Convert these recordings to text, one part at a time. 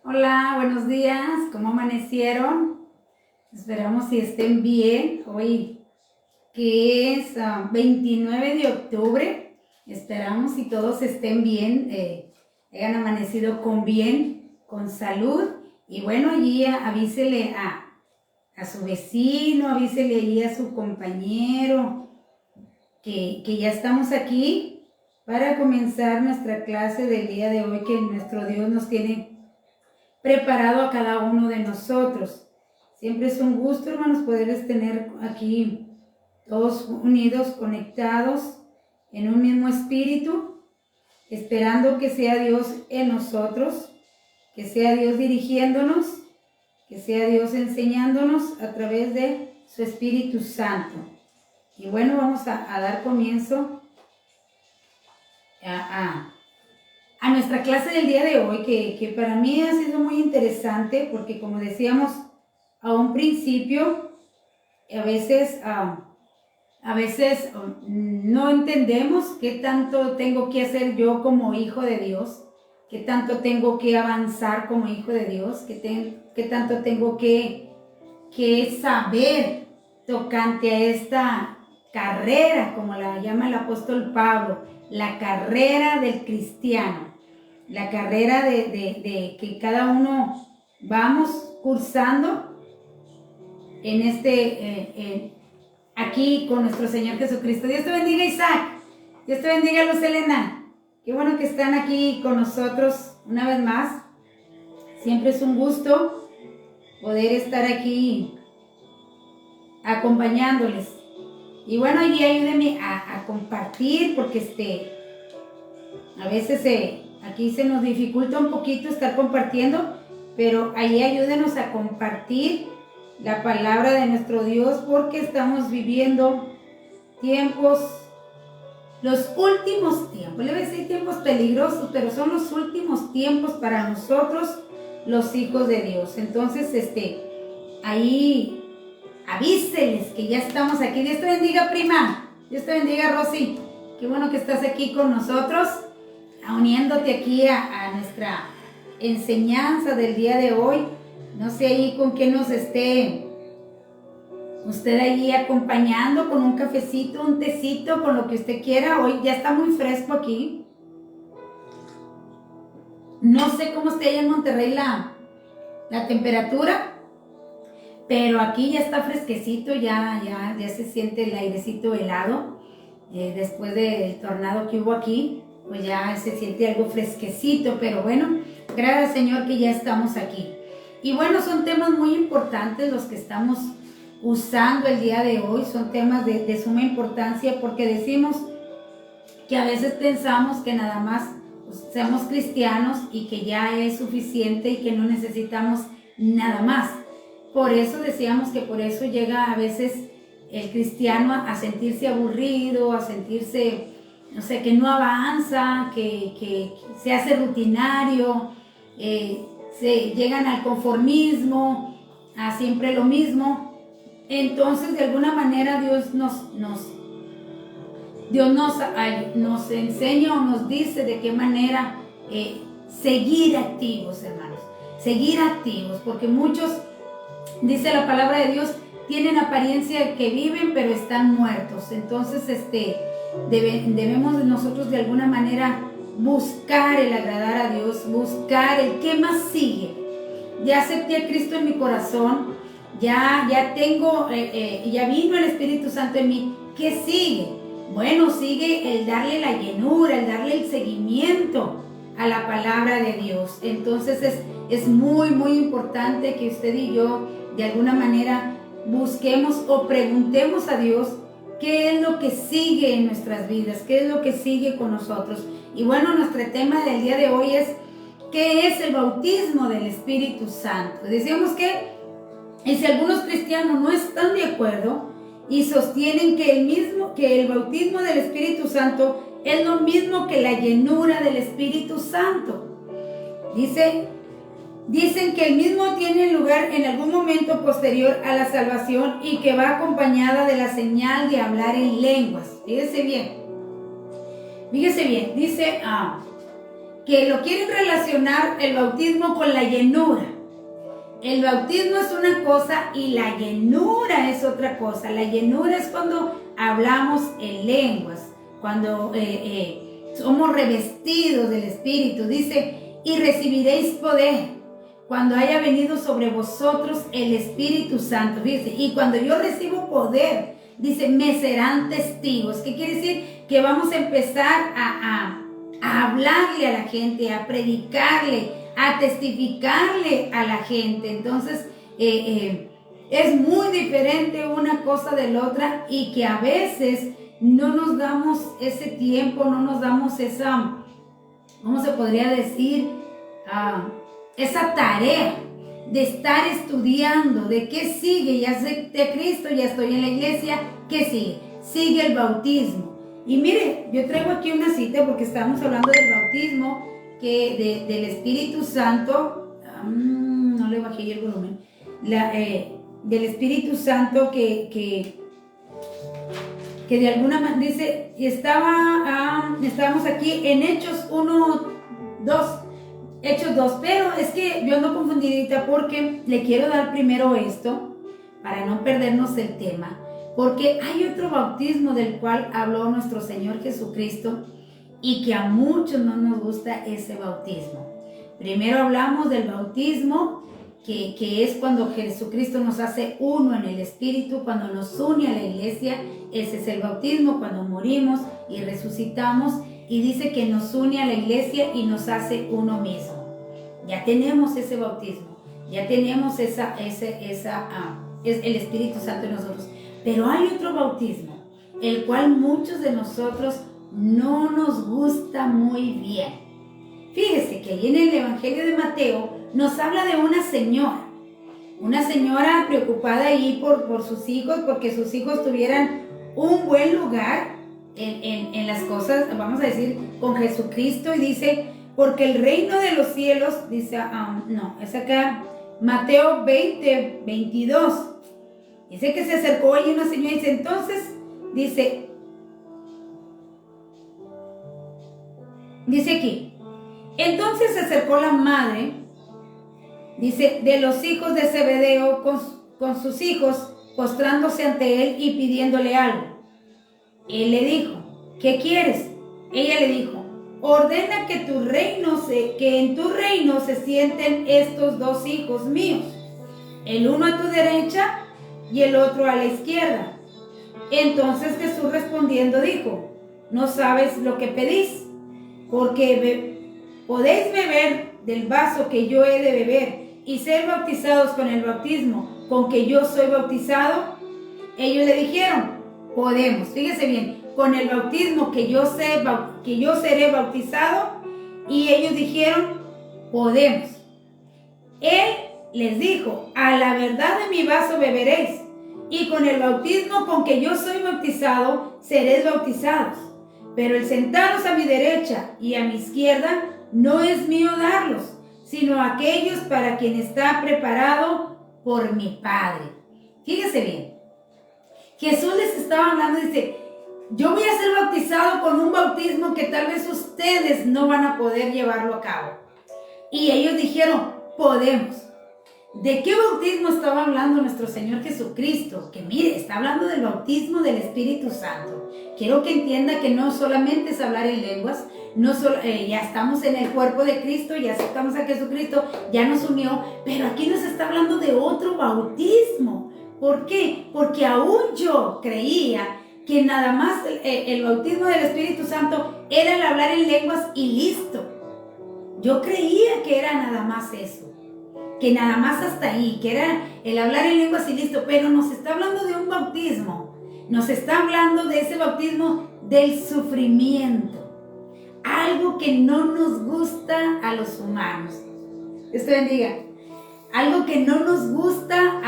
Hola, buenos días. ¿Cómo amanecieron? Esperamos si estén bien. Hoy que es 29 de octubre. Esperamos si todos estén bien, hayan amanecido con bien, con salud. Y bueno, allí avísele a su vecino, avísele allí a su compañero que ya estamos aquí para comenzar nuestra clase del día de hoy que nuestro Dios nos tiene preparado a cada uno de nosotros. Siempre es un gusto, hermanos, poderles tener aquí todos unidos, conectados en un mismo espíritu, esperando que sea Dios en nosotros, que sea Dios dirigiéndonos, que sea Dios enseñándonos a través de su Espíritu Santo. Y bueno, vamos a dar comienzo a nuestra clase del día de hoy, que para mí ha sido muy interesante, porque como decíamos a un principio, a veces no entendemos qué tanto tengo que hacer yo como hijo de Dios, qué tanto tengo que avanzar como hijo de Dios, qué tanto tengo que saber tocante a esta carrera, como la llama el apóstol Pablo, la carrera del cristiano, la carrera de que cada uno vamos cursando en aquí con nuestro Señor Jesucristo. Dios te bendiga, Isaac. Dios te bendiga, Luz Elena. Qué bueno que están aquí con nosotros una vez más. Siempre es un gusto poder estar aquí acompañándoles. Y bueno, allí ayúdenme a compartir, porque a veces aquí se nos dificulta un poquito estar compartiendo, pero ahí ayúdenos a compartir la palabra de nuestro Dios, porque estamos viviendo tiempos, los últimos tiempos. Le voy a decir tiempos peligrosos, pero son los últimos tiempos para nosotros, los hijos de Dios. Entonces, ahí avíseles que ya estamos aquí. Dios te bendiga, prima. Dios te bendiga, Rosy. Qué bueno que estás aquí con nosotros, uniéndote aquí a nuestra enseñanza del día de hoy. No sé ahí con qué nos esté usted ahí acompañando, con un cafecito, un tecito, con lo que usted quiera. Hoy ya está muy fresco aquí. No sé cómo esté allá en Monterrey la temperatura, pero aquí ya está fresquecito, ya se siente el airecito helado. Después del tornado que hubo aquí, pues ya se siente algo fresquecito, pero bueno, gracias al Señor que ya estamos aquí. Y bueno, son temas muy importantes los que estamos usando el día de hoy, son temas de suma importancia, porque decimos que a veces pensamos que nada más pues, seamos cristianos y que ya es suficiente y que no necesitamos nada más. Por eso decíamos que por eso llega a veces el cristiano a sentirse aburrido, a sentirse, no sé, que no avanza, que se hace rutinario, se llegan al conformismo, a siempre lo mismo. Entonces, de alguna manera, Dios nos enseña o nos dice de qué manera seguir activos, hermanos. Seguir activos, porque muchos, dice la palabra de Dios, tienen apariencia de que viven, pero están muertos. Entonces, debemos nosotros de alguna manera buscar el agradar a Dios, buscar el qué más sigue. Ya acepté a Cristo en mi corazón, ya tengo, ya vino el Espíritu Santo en mí. ¿Qué sigue? Bueno, sigue el darle la llenura, el darle el seguimiento a la palabra de Dios. Entonces es muy, muy importante que usted y yo de alguna manera busquemos o preguntemos a Dios qué es lo que sigue en nuestras vidas, qué es lo que sigue con nosotros. Y bueno, nuestro tema del día de hoy es ¿qué es el bautismo del Espíritu Santo? Decíamos que, y si algunos cristianos no están de acuerdo y sostienen que el bautismo del Espíritu Santo es lo mismo que la llenura del Espíritu Santo. Dicen que el mismo tiene lugar en algún momento posterior a la salvación y que va acompañada de la señal de hablar en lenguas. Fíjese bien. Dice que lo quieren relacionar el bautismo con la llenura. El bautismo es una cosa y la llenura es otra cosa. La llenura es cuando hablamos en lenguas, cuando somos revestidos del Espíritu. Dice, y recibiréis poder cuando haya venido sobre vosotros el Espíritu Santo. Dice, y cuando yo recibo poder, dice, me serán testigos. ¿Qué quiere decir? Que vamos a empezar a hablarle a la gente, a predicarle, a testificarle a la gente. Entonces, es muy diferente una cosa de la otra, y que a veces no nos damos ese tiempo, no nos damos esa, ¿cómo se podría decir? Esa tarea de estar estudiando, de qué sigue. Ya sé de Cristo, ya estoy en la iglesia, ¿qué sigue? Sigue el bautismo. Y mire, yo traigo aquí una cita porque estamos hablando del bautismo, del Espíritu Santo. No le bajé el volumen. Del Espíritu Santo que de alguna manera dice, y estábamos aquí en Hechos 1, 2, Hechos 2, pero es que yo ando confundidita porque le quiero dar primero esto para no perdernos el tema, porque hay otro bautismo del cual habló nuestro Señor Jesucristo y que a muchos no nos gusta ese bautismo. Primero hablamos del bautismo que es cuando Jesucristo nos hace uno en el Espíritu, cuando nos une a la iglesia. Ese es el bautismo, cuando morimos y resucitamos, y dice que nos une a la iglesia y nos hace uno mismo. Ya tenemos ese bautismo, ya tenemos es el Espíritu Santo en nosotros. Pero hay otro bautismo, el cual muchos de nosotros no nos gusta muy bien. Fíjese que ahí en el Evangelio de Mateo nos habla de una señora preocupada ahí por sus hijos, porque sus hijos tuvieran un buen lugar en las cosas, vamos a decir, con Jesucristo. Y dice, porque el reino de los cielos, dice, es acá, Mateo 20, 22. Dice que se acercó allí una señora y dice, entonces, dice aquí, entonces se acercó la madre, dice, de los hijos de Zebedeo con sus hijos, postrándose ante él y pidiéndole algo. Él le dijo, ¿qué quieres? Ella le dijo, ordena que en tu reino se sienten estos dos hijos míos, el uno a tu derecha y el otro a la izquierda. Entonces Jesús respondiendo dijo, no sabes lo que pedís, porque podéis beber del vaso que yo he de beber y ser bautizados con el bautismo con que yo soy bautizado. Ellos le dijeron, podemos. Fíjese bien, con el bautismo que yo seré bautizado. Y ellos dijeron, podemos. Él les dijo, a la verdad de mi vaso beberéis, y con el bautismo con que yo soy bautizado seréis bautizados. Pero el sentaros a mi derecha y a mi izquierda no es mío darlos, sino aquellos para quien está preparado por mi Padre. Fíjese bien, Jesús les estaba hablando y dice, yo voy a ser bautizado con un bautismo que tal vez ustedes no van a poder llevarlo a cabo. Y ellos dijeron, podemos. ¿De qué bautismo estaba hablando nuestro Señor Jesucristo? Que mire, está hablando del bautismo del Espíritu Santo. Quiero que entienda que no solamente es hablar en lenguas, ya estamos en el cuerpo de Cristo, ya aceptamos a Jesucristo, ya nos unió, pero aquí nos está hablando de otro bautismo. ¿Por qué? Porque aún yo creía que nada más el bautismo del Espíritu Santo era el hablar en lenguas y listo. Yo creía que era nada más eso, que nada más hasta ahí, que era el hablar en lenguas y listo, pero nos está hablando de un bautismo, nos está hablando de ese bautismo del sufrimiento, algo que no nos gusta a los humanos. Dios te bendiga. Algo que no nos gusta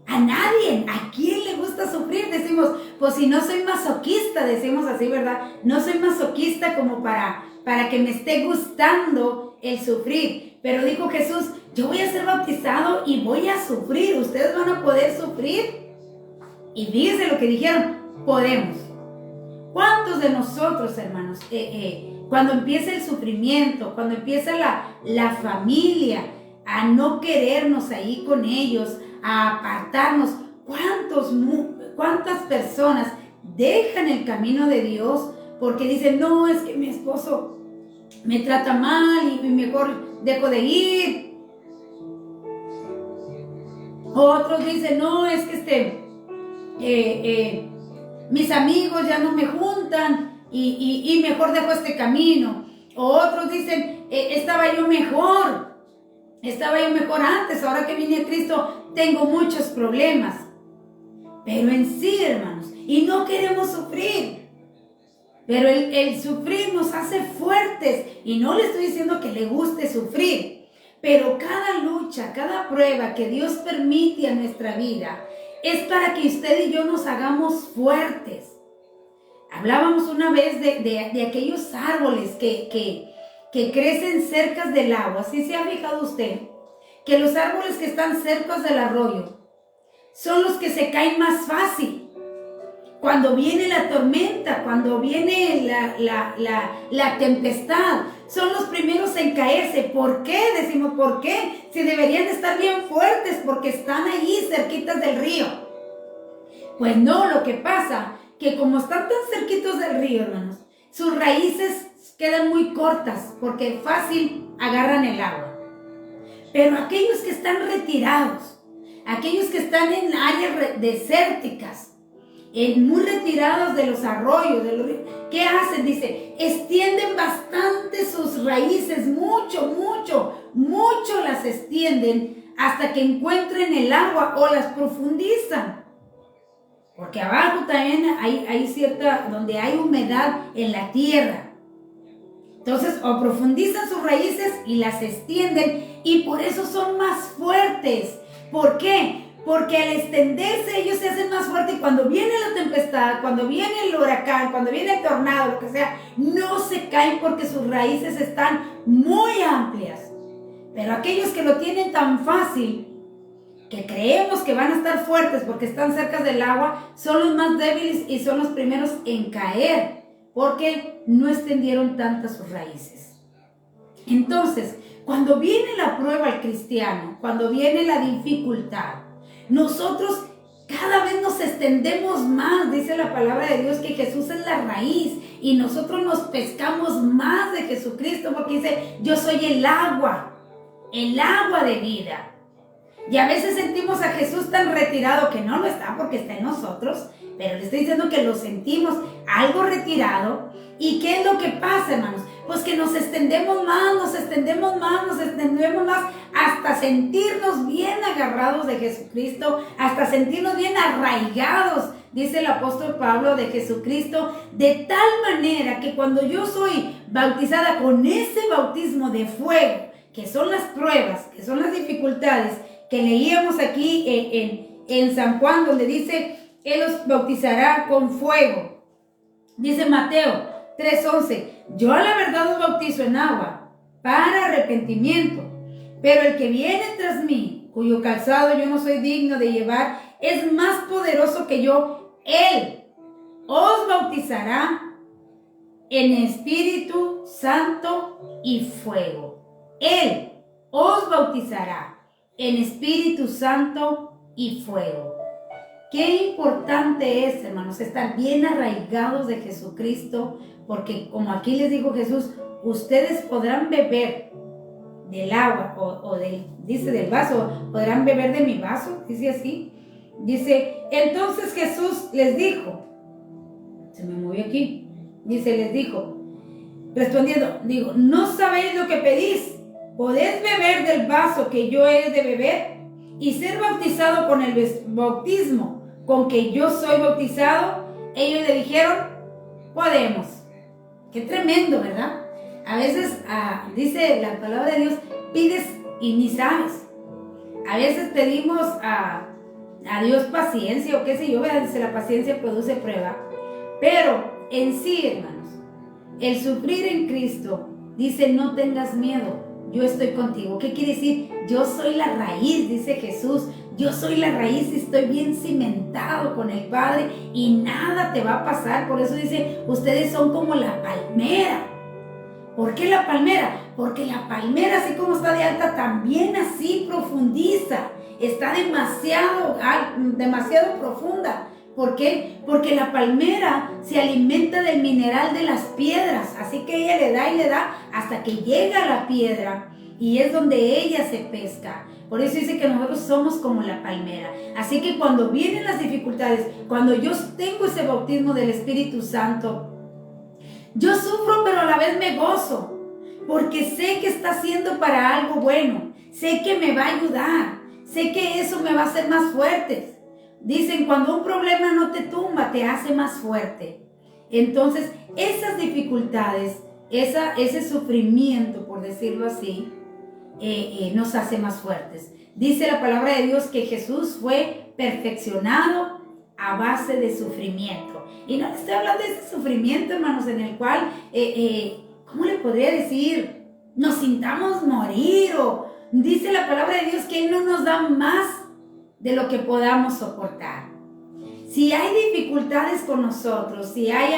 a nadie. ¿A quién le gusta sufrir? Decimos, pues si no soy masoquista, decimos así, ¿verdad? No soy masoquista como para que me esté gustando el sufrir. Pero dijo Jesús, yo voy a ser bautizado y voy a sufrir. ¿Ustedes van a poder sufrir? Y fíjense lo que dijeron, podemos. ¿Cuántos de nosotros, hermanos, cuando empieza el sufrimiento, cuando empieza la familia a no querernos ahí con ellos, a apartarnos, ¿cuántas personas dejan el camino de Dios porque dicen, no, es que mi esposo me trata mal y mejor dejo de ir? Otros dicen, no, es que mis amigos ya no me juntan y mejor dejo este camino. O otros dicen, estaba yo mejor antes, ahora que vine a Cristo tengo muchos problemas. Pero en sí, hermanos, y no queremos sufrir, pero el sufrir nos hace fuertes, y no le estoy diciendo que le guste sufrir, pero cada lucha, cada prueba que Dios permite a nuestra vida es para que usted y yo nos hagamos fuertes. Hablábamos una vez de aquellos árboles que crecen cerca del agua. ¿Sí se ha fijado usted? Que los árboles que están cerca del arroyo son los que se caen más fácil. Cuando viene la tormenta, cuando viene la tempestad, son los primeros en caerse. ¿Por qué? Decimos, ¿por qué? Si deberían estar bien fuertes porque están allí cerquitas del río. Pues no, lo que pasa que como están tan cerquitos del río, hermanos, sus raíces quedan muy cortas porque fácil agarran el agua. Pero aquellos que están retirados, aquellos que están en áreas desérticas, muy retirados de los arroyos, de los ríos, ¿qué hacen? Dice, extienden bastante sus raíces, mucho las extienden hasta que encuentren el agua o las profundizan. Porque abajo también hay cierta, donde hay humedad en la tierra. Entonces, o profundizan sus raíces y las extienden, y por eso son más fuertes. ¿Por qué? Porque al extenderse ellos se hacen más fuertes, y cuando viene la tempestad, cuando viene el huracán, cuando viene el tornado, lo que sea, no se caen porque sus raíces están muy amplias. Pero aquellos que lo tienen tan fácil, que creemos que van a estar fuertes porque están cerca del agua, son los más débiles y son los primeros en caer, porque no extendieron tantas sus raíces. Entonces, cuando viene la prueba al cristiano, cuando viene la dificultad, nosotros cada vez nos extendemos más. Dice la palabra de Dios que Jesús es la raíz y nosotros nos pescamos más de Jesucristo, porque dice, yo soy el agua de vida. Y a veces sentimos a Jesús tan retirado, que no lo está porque está en nosotros, pero le estoy diciendo que lo sentimos algo retirado. ¿Y qué es lo que pasa, hermanos? Pues que nos extendemos más, hasta sentirnos bien agarrados de Jesucristo, hasta sentirnos bien arraigados, dice el apóstol Pablo, de Jesucristo, de tal manera que cuando yo soy bautizada con ese bautismo de fuego, que son las pruebas, que son las dificultades, que leíamos aquí en San Juan, donde dice, Él los bautizará con fuego. Dice Mateo 3:11, yo a la verdad os bautizo en agua para arrepentimiento, pero el que viene tras mí, cuyo calzado yo no soy digno de llevar, es más poderoso que yo. Él os bautizará en Espíritu Santo y fuego. Él os bautizará en Espíritu Santo y fuego. Qué importante es, hermanos, estar bien arraigados de Jesucristo, porque como aquí les dijo Jesús, ustedes podrán beber del agua dice del vaso, podrán beber de mi vaso, dice así. Dice, entonces Jesús les dijo, se me movió aquí, dice, les dijo, respondiendo, digo, ¿no sabéis lo que pedís? ¿Podéis beber del vaso que yo he de beber y ser bautizado con el bautismo con que yo soy bautizado? Ellos le dijeron, podemos. Qué tremendo, ¿verdad? A veces, dice la palabra de Dios, pides y ni sabes. A veces pedimos a Dios paciencia o qué sé yo, ¿verdad? Dice, la paciencia produce prueba. Pero en sí, hermanos, el sufrir en Cristo, dice, no tengas miedo. Yo estoy contigo. ¿Qué quiere decir? Yo soy la raíz, dice Jesús. Yo soy la raíz y estoy bien cimentado con el Padre y nada te va a pasar. Por eso dice, ustedes son como la palmera. ¿Por qué la palmera? Porque la palmera, así como está de alta, también así profundiza. Está demasiado profunda. ¿Por qué? Porque la palmera se alimenta del mineral de las piedras. Así que ella le da y le da hasta que llega a la piedra. Y es donde ella se pesca. Por eso dice que nosotros somos como la palmera. Así que cuando vienen las dificultades, cuando yo tengo ese bautismo del Espíritu Santo, yo sufro, pero a la vez me gozo, porque sé que está haciendo para algo bueno, sé que me va a ayudar, sé que eso me va a hacer más fuerte. Dicen, cuando un problema no te tumba, te hace más fuerte. Entonces, esas dificultades, ese sufrimiento, por decirlo así, nos hace más fuertes. Dice la palabra de Dios que Jesús fue perfeccionado a base de sufrimiento. Y no estoy hablando de ese sufrimiento, hermanos, en el cual, ¿cómo le podría decir? Nos sintamos morir, o dice la palabra de Dios que Él no nos da más de lo que podamos soportar. Si hay dificultades con nosotros, si hay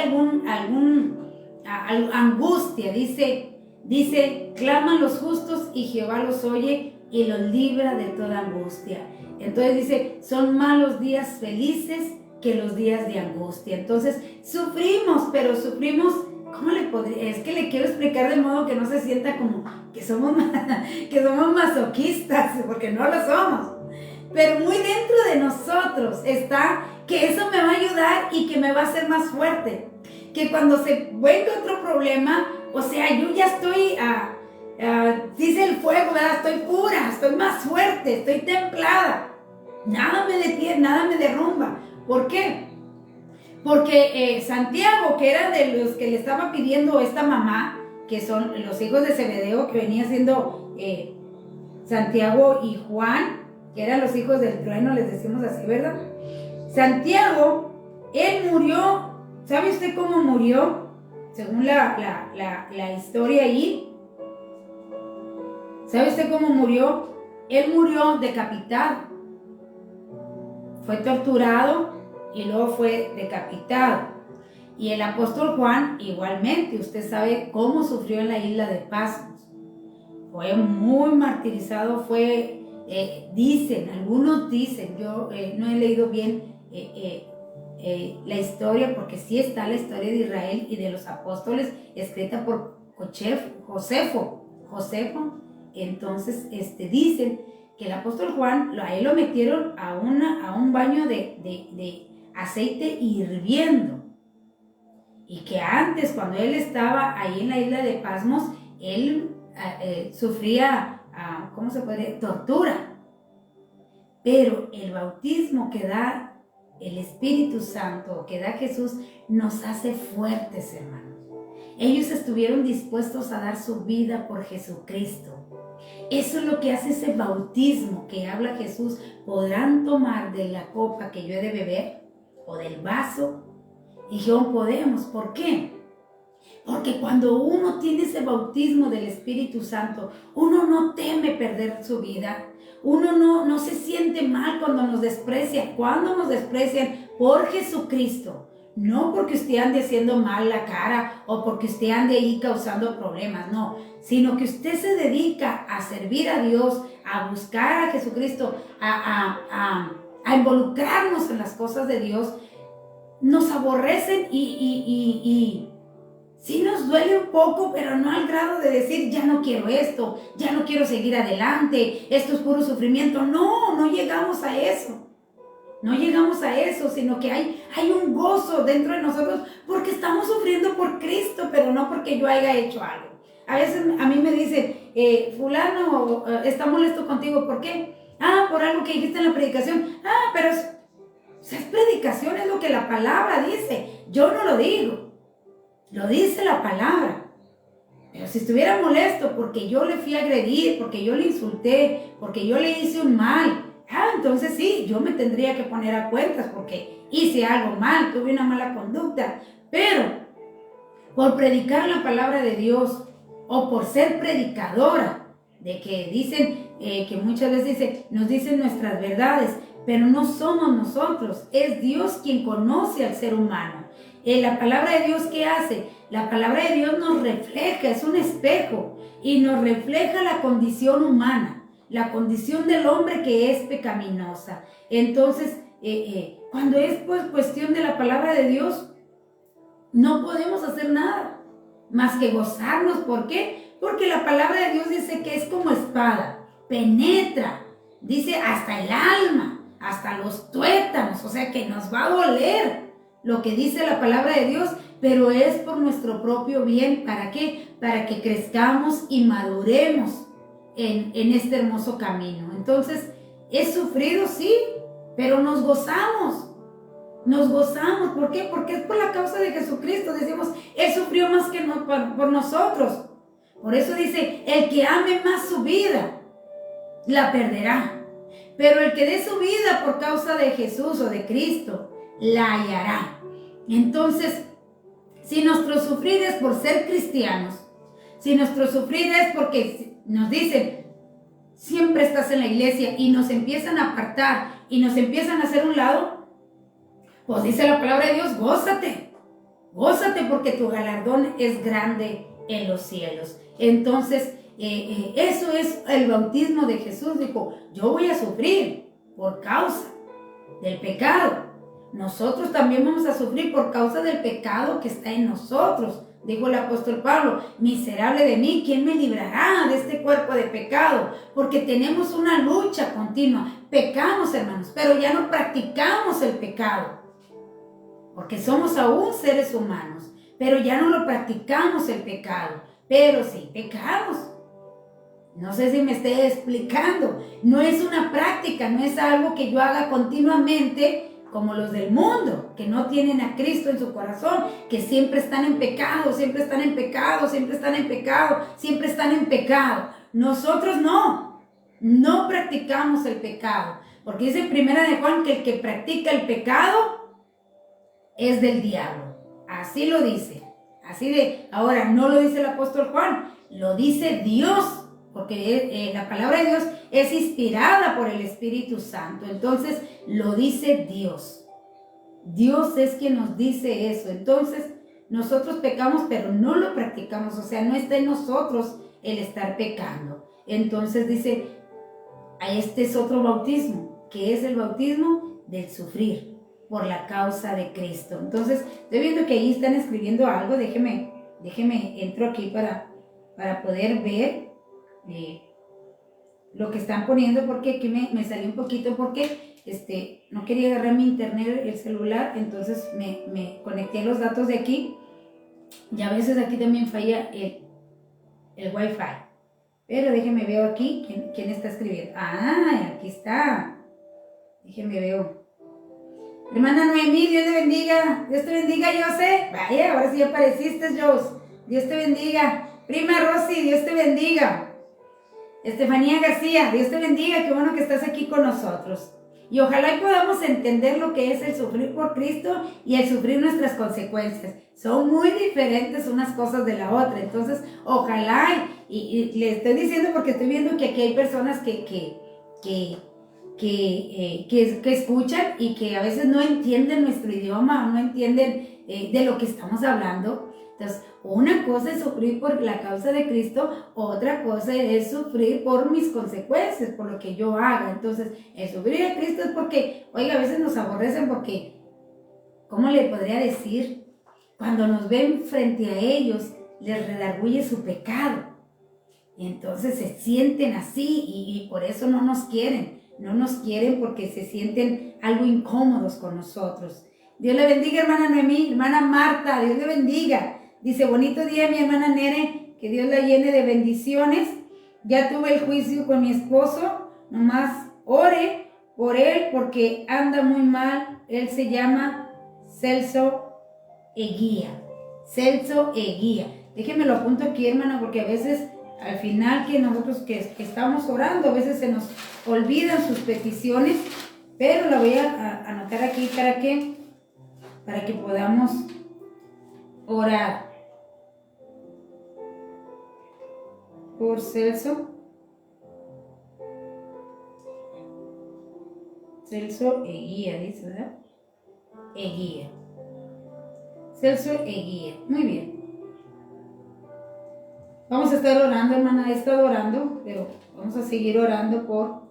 angustia, dice, claman los justos y Jehová los oye y los libra de toda angustia. Entonces dice, son más los días felices que los días de angustia. Entonces sufrimos, pero sufrimos, ¿cómo le podría? Es que le quiero explicar de modo que no se sienta como que somos masoquistas, porque no lo somos. Pero muy dentro de nosotros está que eso me va a ayudar y que me va a hacer más fuerte. Que cuando se venga otro problema, o sea, yo ya estoy, dice el fuego, ¿verdad? Estoy pura, estoy más fuerte, estoy templada. Nada me detiene, nada me derrumba. ¿Por qué? Porque Santiago, que era de los que le estaba pidiendo esta mamá, que son los hijos de Zebedeo, que venía siendo Santiago y Juan, que eran los hijos del trueno, les decimos así, ¿verdad? Santiago, él murió. ¿Sabe usted cómo murió? Según la historia ahí. ¿Sabe usted cómo murió? Él murió decapitado. Fue torturado y luego fue decapitado. Y el apóstol Juan igualmente. Usted sabe cómo sufrió en la isla de Patmos. Fue muy martirizado, algunos dicen, yo no he leído bien la historia, porque sí está la historia de Israel y de los apóstoles escrita por Josefo. Entonces dicen que el apóstol Juan, a él lo metieron a un baño de aceite hirviendo, y que antes, cuando él estaba ahí en la isla de Patmos, él sufría, ¿cómo se puede decir? Tortura. Pero el bautismo que da el Espíritu Santo, que da Jesús, nos hace fuertes, hermanos. Ellos estuvieron dispuestos a dar su vida por Jesucristo. Eso es lo que hace ese bautismo que habla Jesús. ¿Podrán tomar de la copa que yo he de beber o del vaso? Y yo podemos. ¿Por qué? Porque cuando uno tiene ese bautismo del Espíritu Santo, uno no teme perder su vida. Uno no se siente mal cuando nos desprecian. Cuando nos desprecian por Jesucristo. No porque usted ande haciendo mal la cara o porque usted ande ahí causando problemas, no. Sino que usted se dedica a servir a Dios, a buscar a Jesucristo, a involucrarnos en las cosas de Dios. Nos aborrecen y sí nos duele un poco, pero no al grado de decir, ya no quiero esto, ya no quiero seguir adelante, esto es puro sufrimiento. No llegamos a eso. No llegamos a eso, sino que hay un gozo dentro de nosotros porque estamos sufriendo por Cristo, pero no porque yo haya hecho algo. A veces a mí me dicen, fulano está molesto contigo, ¿por qué? Por algo que dijiste en la predicación. Pero es predicación, es lo que la palabra dice. Yo no lo digo, lo dice la palabra. Pero si estuviera molesto porque yo le fui a agredir, porque yo le insulté, porque yo le hice un mal, entonces sí, yo me tendría que poner a cuentas porque hice algo mal, tuve una mala conducta. Pero por predicar la palabra de Dios o por ser predicadora, de que dicen, que muchas veces nos dicen nuestras verdades, pero no somos nosotros, es Dios quien conoce al ser humano. La palabra de Dios, ¿qué hace? La palabra de Dios nos refleja, es un espejo y nos refleja la condición humana, la condición del hombre que es pecaminosa. Entonces, cuando es pues cuestión de la palabra de Dios, no podemos hacer nada más que gozarnos. ¿Por qué? Porque la palabra de Dios dice que es como espada, penetra, dice hasta el alma, hasta los tuétanos, o sea que nos va a doler lo que dice la palabra de Dios, pero es por nuestro propio bien. ¿Para qué? Para que crezcamos y maduremos en este hermoso camino. Entonces, es sufrido, sí, pero nos gozamos. Nos gozamos. ¿Por qué? Porque es por la causa de Jesucristo. Decimos, Él sufrió más que por nosotros. Por eso dice, el que ame más su vida, la perderá. Pero el que dé su vida por causa de Jesús o de Cristo, la hallará. Entonces, si nuestro sufrir es por ser cristianos, si nuestro sufrir es porque nos dicen, siempre estás en la iglesia y nos empiezan a apartar y nos empiezan a hacer un lado, pues dice la palabra de Dios, gózate, gózate porque tu galardón es grande en los cielos. Entonces, eso es el bautismo de Jesús. Dijo, yo voy a sufrir por causa del pecado. Nosotros también vamos a sufrir por causa del pecado que está en nosotros. Dijo el apóstol Pablo, miserable de mí, ¿quién me librará de este cuerpo de pecado? Porque tenemos una lucha continua. Pecamos, hermanos, pero ya no practicamos el pecado. Porque somos aún seres humanos, pero ya no lo practicamos el pecado. Pero sí pecamos. No sé si me estoy explicando. No es una práctica, no es algo que yo haga continuamente como los del mundo, que no tienen a Cristo en su corazón, que siempre están en pecado, siempre están en pecado, siempre están en pecado, siempre están en pecado. Nosotros no practicamos el pecado, porque dice en 1 de Juan que el que practica el pecado es del diablo. Así lo dice. Ahora no lo dice el apóstol Juan, lo dice Dios. Porque la palabra de Dios es inspirada por el Espíritu Santo. Entonces lo dice Dios. Dios es quien nos dice eso. Entonces nosotros pecamos, pero no lo practicamos. O sea, no está en nosotros el estar pecando. Entonces dice, este es otro bautismo, que es el bautismo del sufrir por la causa de Cristo. Entonces estoy viendo que ahí están escribiendo algo. Déjeme entro aquí para poder ver lo que están poniendo, porque aquí me salí un poquito porque no quería agarrar mi internet, el celular, entonces me conecté a los datos de aquí y a veces aquí también falla el wifi, pero déjenme veo aquí quién está escribiendo. Aquí está, déjenme veo. Hermana Noemí, Dios te bendiga. Dios te bendiga, José. Vaya, ahora sí apareciste, Jos. Dios te bendiga. Prima Rosy, Dios te bendiga. Estefanía García, Dios te bendiga, qué bueno que estás aquí con nosotros. Y ojalá podamos entender lo que es el sufrir por Cristo y el sufrir nuestras consecuencias. Son muy diferentes unas cosas de la otra. Entonces, ojalá, y le estoy diciendo porque estoy viendo que aquí hay personas que escuchan y que a veces no entienden nuestro idioma, no entienden de lo que estamos hablando. Entonces, una cosa es sufrir por la causa de Cristo, otra cosa es sufrir por mis consecuencias, por lo que yo haga. Entonces, el sufrir a Cristo es porque, oiga, a veces nos aborrecen porque, ¿cómo le podría decir? Cuando nos ven frente a ellos, les redarguye su pecado. Y entonces se sienten así y por eso no nos quieren. No nos quieren porque se sienten algo incómodos con nosotros. Dios le bendiga, hermana Noemí, hermana Marta, Dios le bendiga. Dice, bonito día, mi hermana Nere, que Dios la llene de bendiciones. Ya tuve el juicio con mi esposo, nomás ore por él porque anda muy mal. Él se llama Celso Eguía. Celso Eguía. Déjenme lo apunto aquí, hermana, porque a veces al final que nosotros que estamos orando, a veces se nos olvidan sus peticiones, pero la voy a anotar aquí para que podamos orar por Celso Eguía, dice, ¿verdad? Eguía. Celso Eguía. Muy bien. Vamos a estar orando, hermana, he estado orando, pero vamos a seguir orando por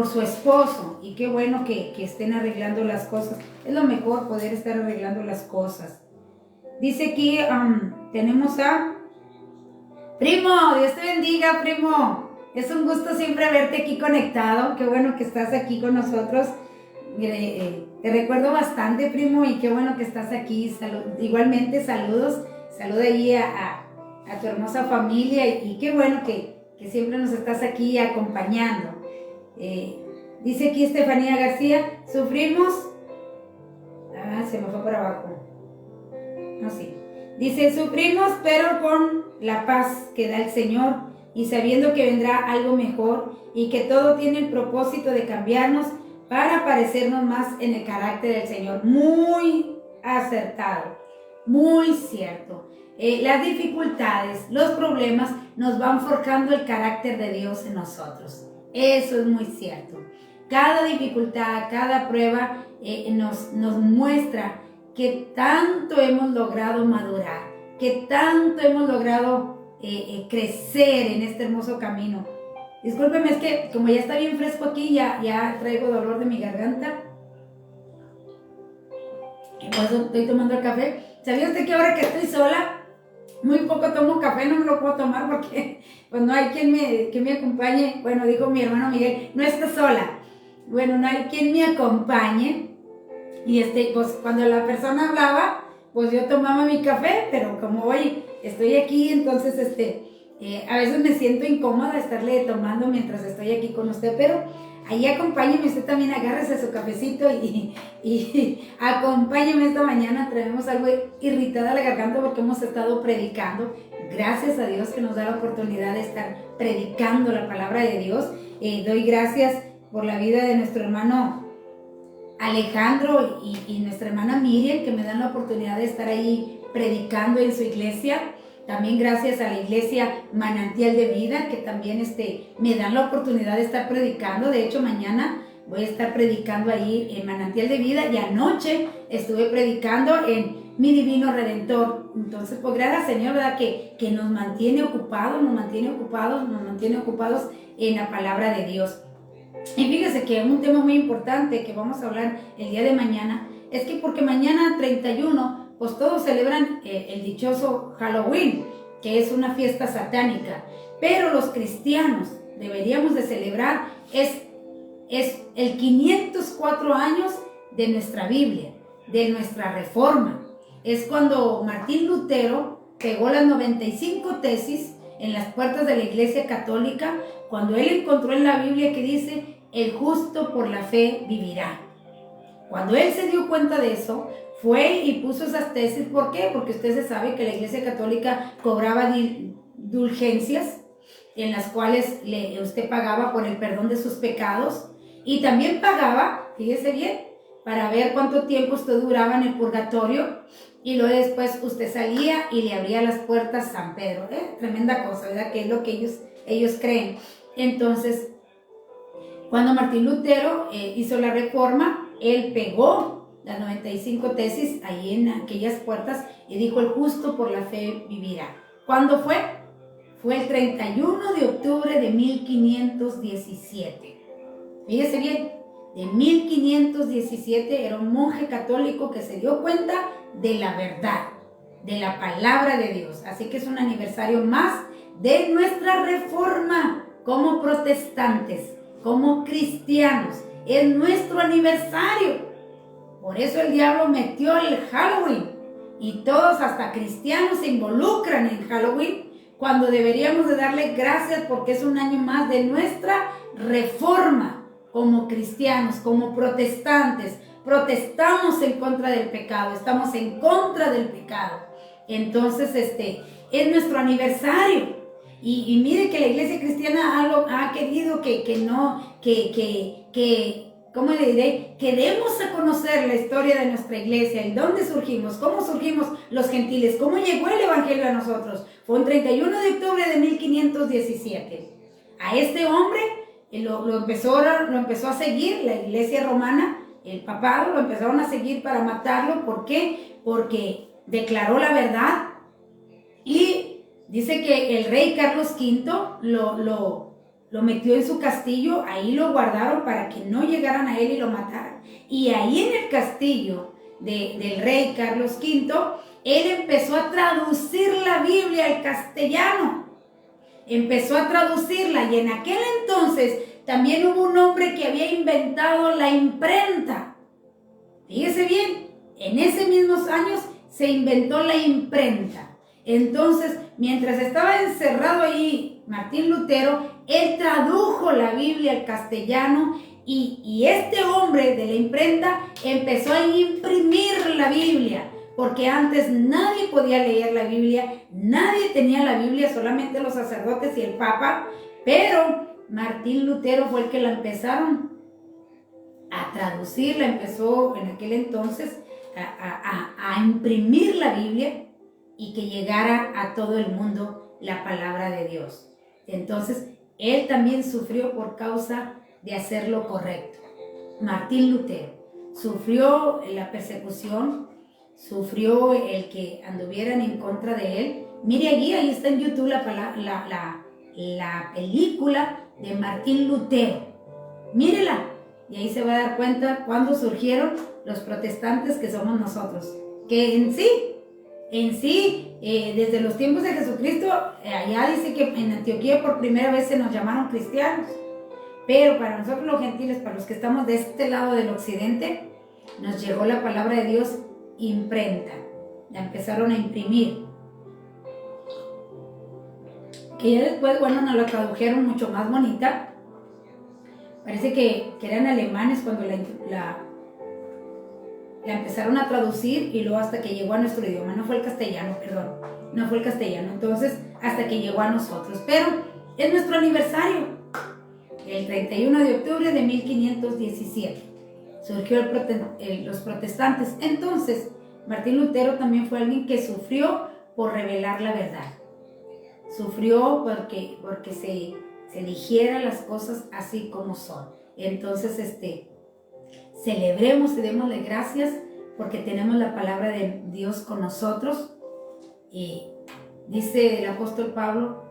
su esposo. Y qué bueno que estén arreglando las cosas. Es lo mejor poder estar arreglando las cosas. Dice aquí, tenemos a Primo, Dios te bendiga, primo. Es un gusto siempre verte aquí conectado. Qué bueno que estás aquí con nosotros. Te recuerdo bastante, primo, y qué bueno que estás aquí. Igualmente, saludos. Saluda ahí a tu hermosa familia y qué bueno que siempre nos estás aquí acompañando. Dice aquí Estefanía García, sufrimos. Se me fue para abajo. No, sí. Dice, sufrimos, pero con la paz que da el Señor y sabiendo que vendrá algo mejor y que todo tiene el propósito de cambiarnos para parecernos más en el carácter del Señor. Muy acertado, muy cierto. Las dificultades, los problemas nos van forjando el carácter de Dios en nosotros. Eso es muy cierto. Cada dificultad, cada prueba nos muestra que tanto hemos logrado madurar, que tanto hemos logrado crecer en este hermoso camino. Discúlpeme, es que como ya está bien fresco aquí, ya traigo dolor de mi garganta. Y por eso estoy tomando el café. ¿Sabía usted que ahora que estoy sola, muy poco tomo café, no me lo puedo tomar porque pues no hay quien me acompañe? Bueno, dijo mi hermano Miguel, no está sola. Bueno, no hay quien me acompañe. Y pues cuando la persona hablaba, pues yo tomaba mi café, pero como hoy estoy aquí, entonces a veces me siento incómoda estarle tomando mientras estoy aquí con usted, pero ahí acompáñeme, usted también agárrese su cafecito y acompáñeme esta mañana. Traemos algo irritada la garganta porque hemos estado predicando. Gracias a Dios que nos da la oportunidad de estar predicando la palabra de Dios. Doy gracias por la vida de nuestro hermano Alejandro y nuestra hermana Miriam, que me dan la oportunidad de estar ahí predicando en su iglesia. También gracias a la iglesia Manantial de Vida, que también me dan la oportunidad de estar predicando. De hecho, mañana voy a estar predicando ahí en Manantial de Vida, y anoche estuve predicando en Mi Divino Redentor. Entonces, pues gracias al Señor, ¿verdad? Que nos mantiene ocupados en la palabra de Dios. Y fíjese que un tema muy importante que vamos a hablar el día de mañana es que porque mañana 31, pues todos celebran el dichoso Halloween, que es una fiesta satánica, pero los cristianos deberíamos de celebrar es el 504 años de nuestra Biblia, de nuestra Reforma. Es cuando Martín Lutero pegó las 95 tesis en las puertas de la Iglesia Católica, cuando él encontró en la Biblia que dice: el justo por la fe vivirá. Cuando él se dio cuenta de eso, fue y puso esas tesis. ¿Por qué? Porque usted se sabe que la Iglesia Católica cobraba indulgencias en las cuales usted pagaba por el perdón de sus pecados, y también pagaba, fíjese bien, para ver cuánto tiempo usted duraba en el purgatorio, y luego después usted salía y le abría las puertas San Pedro. Tremenda cosa, ¿verdad? Que es lo que ellos creen. Entonces, cuando Martín Lutero hizo la Reforma, él pegó las 95 tesis ahí en aquellas puertas y dijo: el justo por la fe vivirá. ¿Cuándo fue? Fue el 31 de octubre de 1517. Fíjese bien, de 1517 era un monje católico que se dio cuenta de la verdad, de la palabra de Dios. Así que es un aniversario más de nuestra Reforma como protestantes, como cristianos. Es nuestro aniversario. Por eso el diablo metió el Halloween, y todos, hasta cristianos, se involucran en Halloween, cuando deberíamos de darle gracias porque es un año más de nuestra Reforma como cristianos, como protestantes. Protestamos en contra del pecado, estamos en contra del pecado. Entonces es nuestro aniversario. Y mire que la iglesia cristiana ha querido ¿cómo le diré? Que demos a conocer la historia de nuestra iglesia, el dónde surgimos, cómo surgimos los gentiles, cómo llegó el evangelio a nosotros. Fue un 31 de octubre de 1517. A este hombre lo empezó a seguir la iglesia romana, el papado, lo empezaron a seguir para matarlo. ¿Por qué? Porque declaró la verdad y dice que el rey Carlos V lo metió en su castillo, ahí lo guardaron para que no llegaran a él y lo mataran. Y ahí en el castillo del rey Carlos V, él empezó a traducir la Biblia al castellano. Empezó a traducirla, y en aquel entonces también hubo un hombre que había inventado la imprenta. Fíjese bien, en esos mismos años se inventó la imprenta. Entonces, mientras estaba encerrado ahí Martín Lutero, él tradujo la Biblia al castellano, y este hombre de la imprenta empezó a imprimir la Biblia, porque antes nadie podía leer la Biblia, nadie tenía la Biblia, solamente los sacerdotes y el Papa, pero Martín Lutero fue el que la empezaron a traducir, la empezó en aquel entonces a imprimir la Biblia, y que llegara a todo el mundo la palabra de Dios. Entonces, él también sufrió por causa de hacer lo correcto. Martín Lutero sufrió la persecución, sufrió el que anduvieran en contra de él. Mire allí, ahí está en YouTube la película de Martín Lutero. Mírela, y ahí se va a dar cuenta cuándo surgieron los protestantes que somos nosotros. Que en sí, desde los tiempos de Jesucristo, allá dice que en Antioquía por primera vez se nos llamaron cristianos. Pero para nosotros los gentiles, para los que estamos de este lado del occidente, nos llegó la palabra de Dios imprenta. La empezaron a imprimir. Que ya después, bueno, nos la tradujeron mucho más bonita. Parece que eran alemanes cuando la empezaron a traducir, y luego hasta que llegó a nuestro idioma. No fue el castellano, perdón. No fue el castellano. Entonces, hasta que llegó a nosotros. Pero es nuestro aniversario. El 31 de octubre de 1517 surgió los protestantes. Entonces, Martín Lutero también fue alguien que sufrió por revelar la verdad. Sufrió porque se dijera las cosas así como son. Entonces, celebremos y démosle gracias porque tenemos la palabra de Dios con nosotros. Y dice el apóstol Pablo,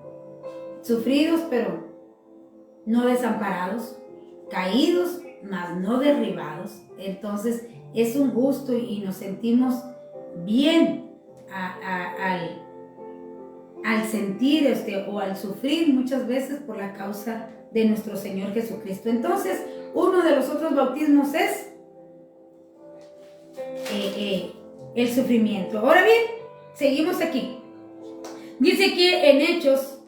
sufridos pero no desamparados, caídos mas no derribados. Entonces es un gusto y nos sentimos bien al sentir o al sufrir muchas veces por la causa de nuestro Señor Jesucristo. Entonces, uno de los otros bautismos es el sufrimiento. Ahora bien, seguimos aquí. Dice que en Hechos,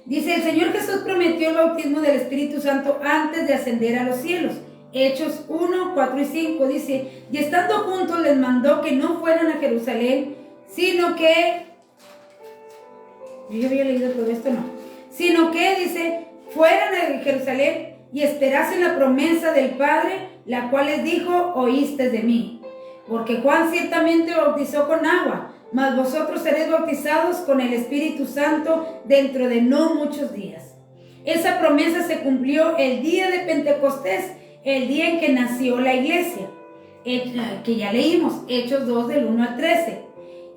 dice, el Señor Jesús prometió el bautismo del Espíritu Santo antes de ascender a los cielos. Hechos 1, 4 y 5 dice, y estando juntos les mandó que no fueran a Jerusalén, sino que, yo había leído todo esto, no, sino que, dice, fueran a Jerusalén y esperasen la promesa del Padre, la cual les dijo, oíste de mí. Porque Juan ciertamente bautizó con agua, mas vosotros seréis bautizados con el Espíritu Santo dentro de no muchos días. Esa promesa se cumplió el día de Pentecostés, el día en que nació la iglesia, que ya leímos, Hechos 2 del 1 al 13,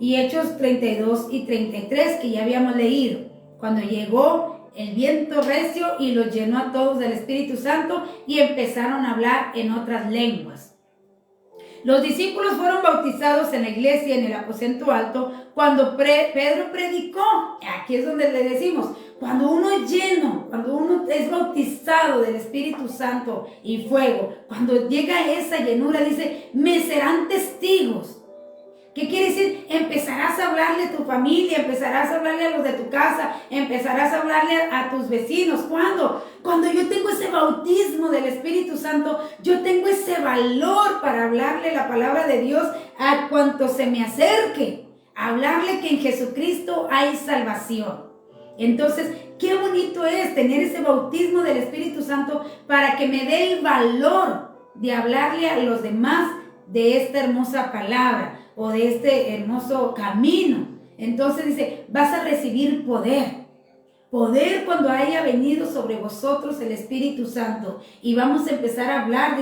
y Hechos 32 y 33 que ya habíamos leído, cuando llegó el viento recio y los llenó a todos del Espíritu Santo y empezaron a hablar en otras lenguas. Los discípulos fueron bautizados en la iglesia, en el aposento alto, cuando Pedro predicó. Aquí es donde le decimos, cuando uno es lleno, cuando uno es bautizado del Espíritu Santo y fuego, cuando llega esa llenura, dice, me serán testigos. ¿Qué quiere decir? Empezarás a hablarle a tu familia, empezarás a hablarle a los de tu casa, empezarás a hablarle a tus vecinos. ¿Cuándo? Cuando yo tengo ese bautismo del Espíritu Santo, yo tengo ese valor para hablarle la palabra de Dios a cuanto se me acerque, a hablarle que en Jesucristo hay salvación. Entonces, qué bonito es tener ese bautismo del Espíritu Santo para que me dé el valor de hablarle a los demás de esta hermosa palabra o de este hermoso camino. Entonces dice, vas a recibir poder cuando haya venido sobre vosotros el Espíritu Santo, y vamos a empezar a hablar,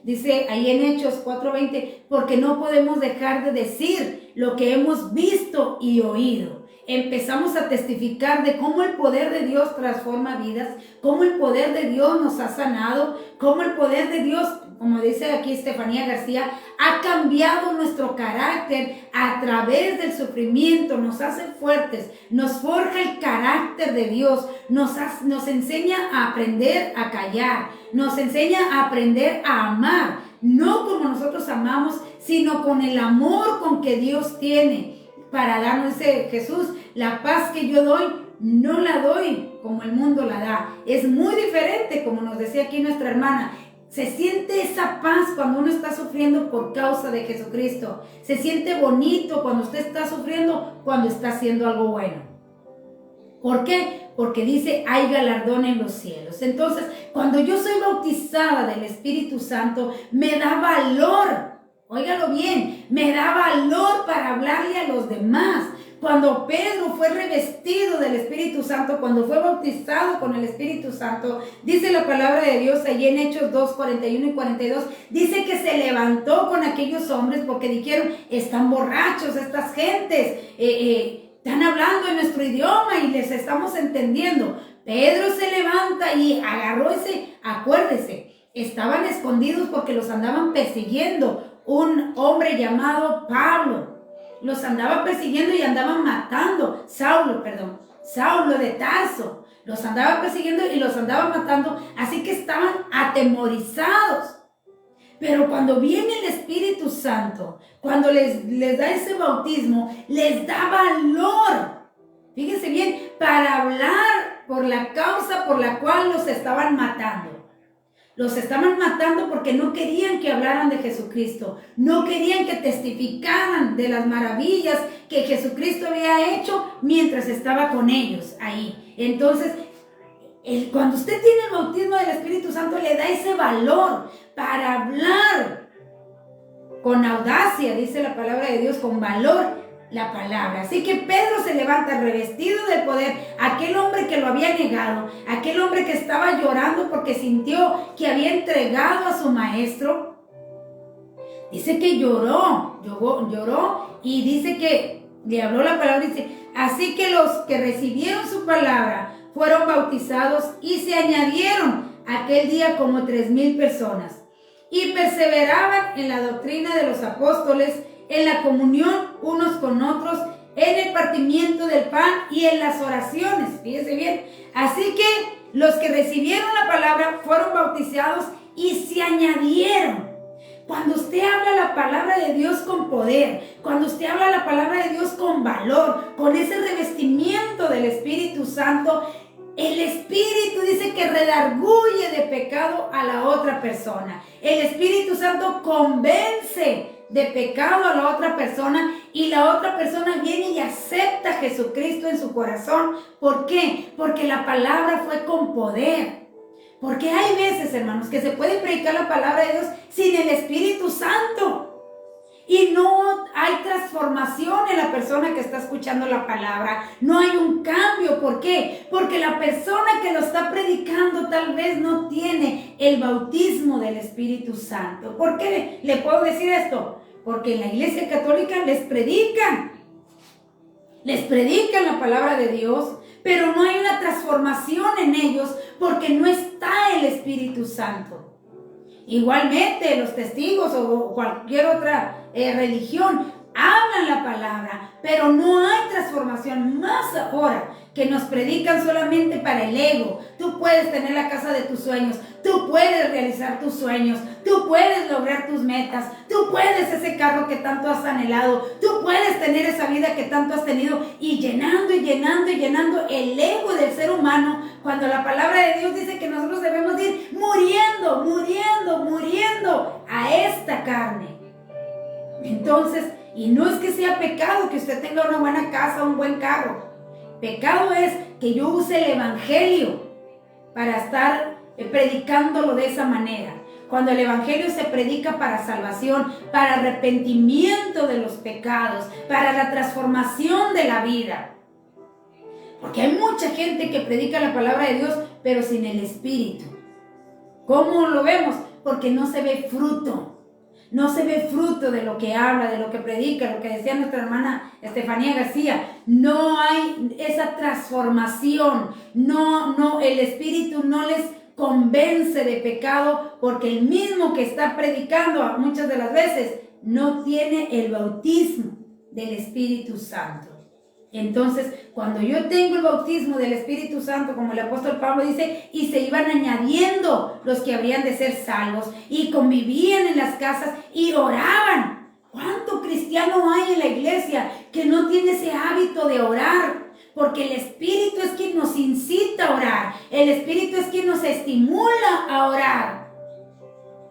dice ahí en Hechos 4:20, porque no podemos dejar de decir lo que hemos visto y oído. empezamos a testificar de cómo el poder de Dios transforma vidas, cómo el poder de Dios nos ha sanado, cómo el poder de Dios, como dice aquí Estefanía García, ha cambiado nuestro carácter a través del sufrimiento, nos hace fuertes, nos forja el carácter de Dios, nos enseña a aprender a callar, nos enseña a aprender a amar, no como nosotros amamos, sino con el amor con que Dios tiene para darnos. Ese Jesús, la paz que yo doy, no la doy como el mundo la da. Es muy diferente, como nos decía aquí nuestra hermana. Se siente esa paz cuando uno está sufriendo por causa de Jesucristo. Se siente bonito cuando usted está sufriendo, cuando está haciendo algo bueno. ¿Por qué? Porque dice, hay galardón en los cielos. Entonces, cuando yo soy bautizada del Espíritu Santo, me da valor. Óigalo bien, me da valor para hablarle a los demás. Cuando Pedro fue revestido del Espíritu Santo, cuando fue bautizado con el Espíritu Santo, dice la palabra de Dios allí en Hechos 2, 41 y 42, dice que se levantó con aquellos hombres porque dijeron, están borrachos estas gentes, están hablando en nuestro idioma y les estamos entendiendo. Pedro se levanta y agarró acuérdese, estaban escondidos porque los andaban persiguiendo. Un hombre llamado Pablo los andaba persiguiendo y andaban matando. Saulo de Tarso, los andaba persiguiendo y los andaba matando, así que estaban atemorizados. Pero cuando viene el Espíritu Santo, cuando les da ese bautismo, les da valor, fíjense bien, para hablar por la causa por la cual los estaban matando. Los estaban matando porque no querían que hablaran de Jesucristo. No querían que testificaran de las maravillas que Jesucristo había hecho mientras estaba con ellos ahí. Entonces, cuando usted tiene el bautismo del Espíritu Santo, le da ese valor para hablar con audacia, dice la palabra de Dios, con valor la palabra. Así que Pedro se levanta revestido del poder, aquel hombre que lo había negado, aquel hombre que estaba llorando porque sintió que había entregado a su maestro. Dice que lloró y dice que le habló la palabra, dice, así que los que recibieron su palabra fueron bautizados y se añadieron aquel día como 3,000 personas y perseveraban en la doctrina de los apóstoles, en la comunión unos con otros, en el partimiento del pan y en las oraciones. Fíjese bien. Así que los que recibieron la palabra fueron bautizados y se añadieron. Cuando usted habla la palabra de Dios con poder, cuando usted habla la palabra de Dios con valor, con ese revestimiento del Espíritu Santo, el Espíritu dice que redarguye de pecado a la otra persona. El Espíritu Santo convence de pecado a la otra persona y la otra persona viene y acepta a Jesucristo en su corazón. ¿Por qué? Porque la palabra fue con poder. Porque hay veces, hermanos, que se puede predicar la palabra de Dios sin el Espíritu Santo y no hay transformación en la persona que está escuchando la palabra, no hay un cambio. ¿Por qué? Porque la persona que lo está predicando tal vez no tiene el bautismo del Espíritu Santo. ¿Por qué le puedo decir esto? Porque en la Iglesia Católica les predican la palabra de Dios, pero no hay una transformación en ellos porque no está el Espíritu Santo. Igualmente los testigos o cualquier otra religión hablan la palabra, pero no hay transformación. Más ahora que nos predican solamente para el ego. Tú puedes tener la casa de tus sueños, tú puedes realizar tus sueños, tú puedes lograr tus metas, tú puedes ese carro que tanto has anhelado, tú puedes tener esa vida que tanto has tenido, y llenando y llenando y llenando el ego del ser humano, cuando la palabra de Dios dice que nosotros debemos ir muriendo a esta carne. Entonces, y no es que sea pecado que usted tenga una buena casa, un buen carro. Pecado es que yo use el evangelio para estar predicándolo de esa manera. Cuando el evangelio se predica para salvación, para arrepentimiento de los pecados, para la transformación de la vida. Porque hay mucha gente que predica la palabra de Dios, pero sin el Espíritu. ¿Cómo lo vemos? Porque no se ve fruto. no se ve fruto de lo que habla, de lo que predica, lo que decía nuestra hermana Estefanía García. No hay esa transformación, el Espíritu no les convence de pecado, porque el mismo que está predicando muchas de las veces no tiene el bautismo del Espíritu Santo. Entonces, cuando yo tengo el bautismo del Espíritu Santo, como el apóstol Pablo dice, y se iban añadiendo los que habrían de ser salvos, y convivían en las casas y oraban. ¿Cuánto cristiano hay en la iglesia que no tiene ese hábito de orar? Porque el Espíritu es quien nos incita a orar, el Espíritu es quien nos estimula a orar.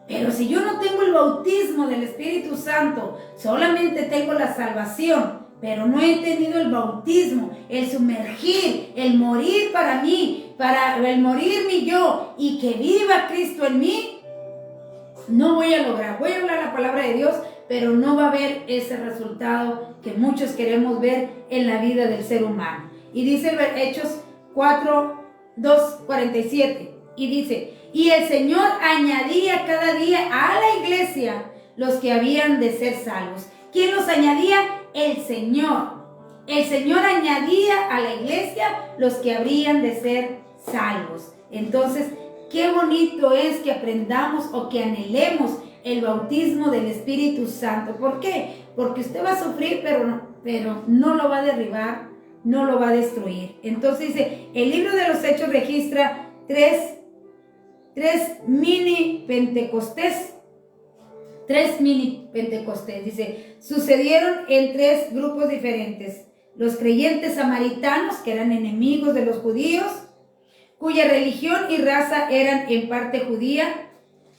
Pero si yo no tengo el bautismo del Espíritu Santo, solamente tengo la salvación, pero no he tenido el bautismo, el sumergir, el morir para mí, para el morir mi yo y que viva Cristo en mí, no voy a lograr. Voy a hablar la palabra de Dios, pero no va a haber ese resultado que muchos queremos ver en la vida del ser humano. Y dice Hechos 4:2-47, y dice: y el Señor añadía cada día a la iglesia los que habían de ser salvos. ¿Quién los añadía? El Señor. El Señor añadía a la iglesia los que habrían de ser salvos. Entonces, qué bonito es que aprendamos o que anhelemos el bautismo del Espíritu Santo. ¿Por qué? Porque usted va a sufrir, pero no lo va a derribar, no lo va a destruir. Entonces dice, el libro de los Hechos registra tres mini Pentecostés. Dice, sucedieron en tres grupos diferentes. Los creyentes samaritanos, que eran enemigos de los judíos, cuya religión y raza eran en parte judía.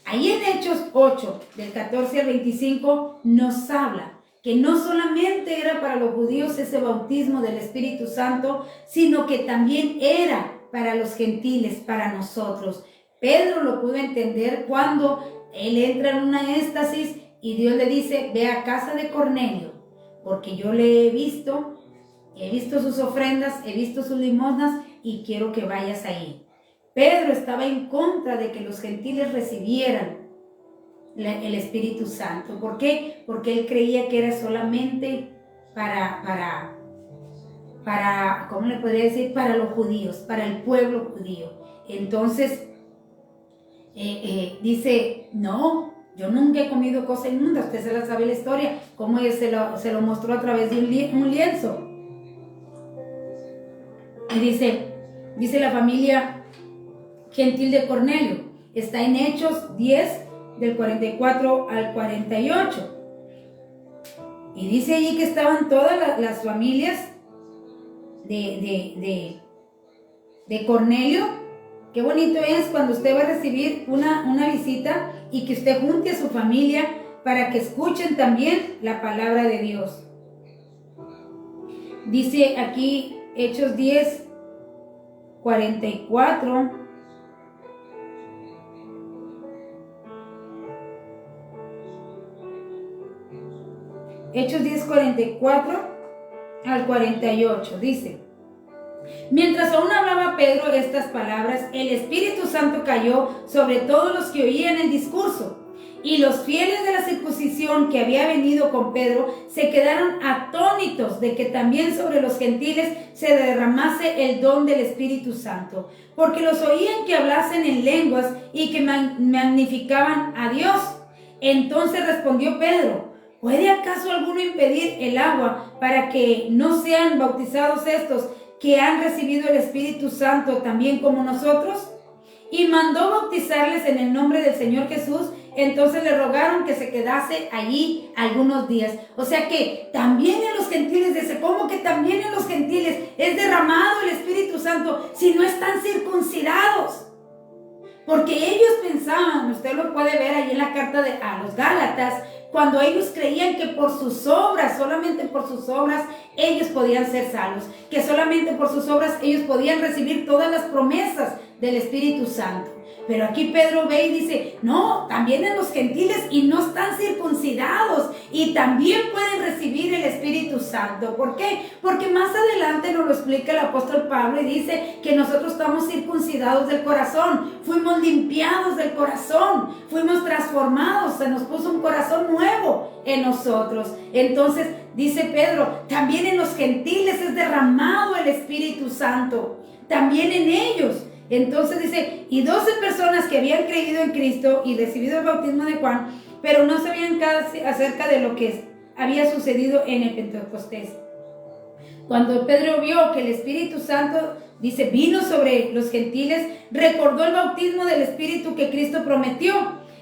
Ahí en Hechos 8, del 14 al 25, nos habla que no solamente era para los judíos ese bautismo del Espíritu Santo, sino que también era para los gentiles, para nosotros. Pedro lo pudo entender cuando él entra en una éxtasis y Dios le dice, ve a casa de Cornelio, porque yo le he visto sus ofrendas, he visto sus limosnas y quiero que vayas ahí. Pedro estaba en contra de que los gentiles recibieran el Espíritu Santo. ¿Por qué? Porque él creía que era solamente para ¿cómo le podría decir? Para los judíos, para el pueblo judío. Entonces, dice, no, yo nunca he comido cosa inmunda. Usted se la sabe la historia, cómo él se lo mostró a través de un lienzo. Y dice la familia gentil de Cornelio, está en Hechos 10, del 44 al 48. Y dice allí que estaban todas las familias de Cornelio. Qué bonito es cuando usted va a recibir una visita y que usted junte a su familia para que escuchen también la palabra de Dios. Dice aquí Hechos 10, 44. Hechos 10, 44 al 48. Dice: mientras aún hablaba Pedro estas palabras, el Espíritu Santo cayó sobre todos los que oían el discurso. Y los fieles de la circuncisión que había venido con Pedro se quedaron atónitos de que también sobre los gentiles se derramase el don del Espíritu Santo, porque los oían que hablasen en lenguas y que magnificaban a Dios. Entonces respondió Pedro: ¿puede acaso alguno impedir el agua para que no sean bautizados estos que han recibido el Espíritu Santo también como nosotros? Y mandó bautizarles en el nombre del Señor Jesús. Entonces le rogaron que se quedase allí algunos días. O sea que también en los gentiles, dice, ¿cómo que también en los gentiles es derramado el Espíritu Santo si no están circuncidados? Porque ellos pensaban, usted lo puede ver ahí en la carta a los Gálatas, cuando ellos creían que por sus obras, solamente por sus obras, ellos podían ser salvos, que solamente por sus obras ellos podían recibir todas las promesas del Espíritu Santo. Pero aquí Pedro ve y dice, no, también en los gentiles y no están circuncidados y también pueden recibir el Espíritu Santo. ¿Por qué? Porque más adelante nos lo explica el apóstol Pablo y dice que nosotros estamos circuncidados del corazón, fuimos limpiados del corazón, fuimos transformados, se nos puso un corazón nuevo en nosotros. Entonces dice Pedro, también en los gentiles es derramado el Espíritu Santo, también en ellos. Entonces dice, y 12 personas que habían creído en Cristo y recibido el bautismo de Juan, pero no sabían casi acerca de lo que había sucedido en el Pentecostés. Cuando Pedro vio que el Espíritu Santo, dice, vino sobre los gentiles, recordó el bautismo del Espíritu que Cristo prometió.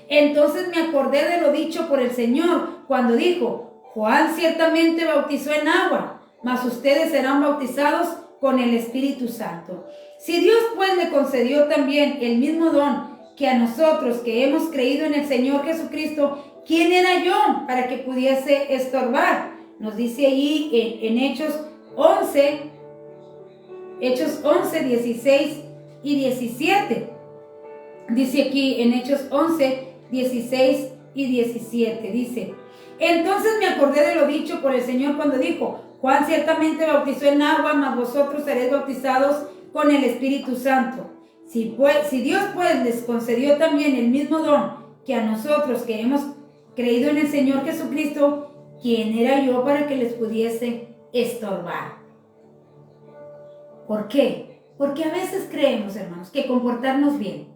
Entonces me acordé de lo dicho por el Señor cuando dijo, Juan ciertamente bautizó en agua, mas ustedes serán bautizados con el Espíritu Santo. Si Dios pues le concedió también el mismo don que a nosotros que hemos creído en el Señor Jesucristo, ¿quién era yo para que pudiese estorbar? Nos dice allí en Hechos 11, 16 y 17. Dice aquí en Hechos 11, 16 y 17, dice, entonces me acordé de lo dicho por el Señor cuando dijo, Juan ciertamente bautizó en agua, mas vosotros seréis bautizados con el Espíritu Santo. Si Dios pues les concedió también el mismo don que a nosotros que hemos creído en el Señor Jesucristo, ¿quién era yo para que les pudiese estorbar? ¿Por qué? Porque a veces creemos, hermanos, que con portarnos bien,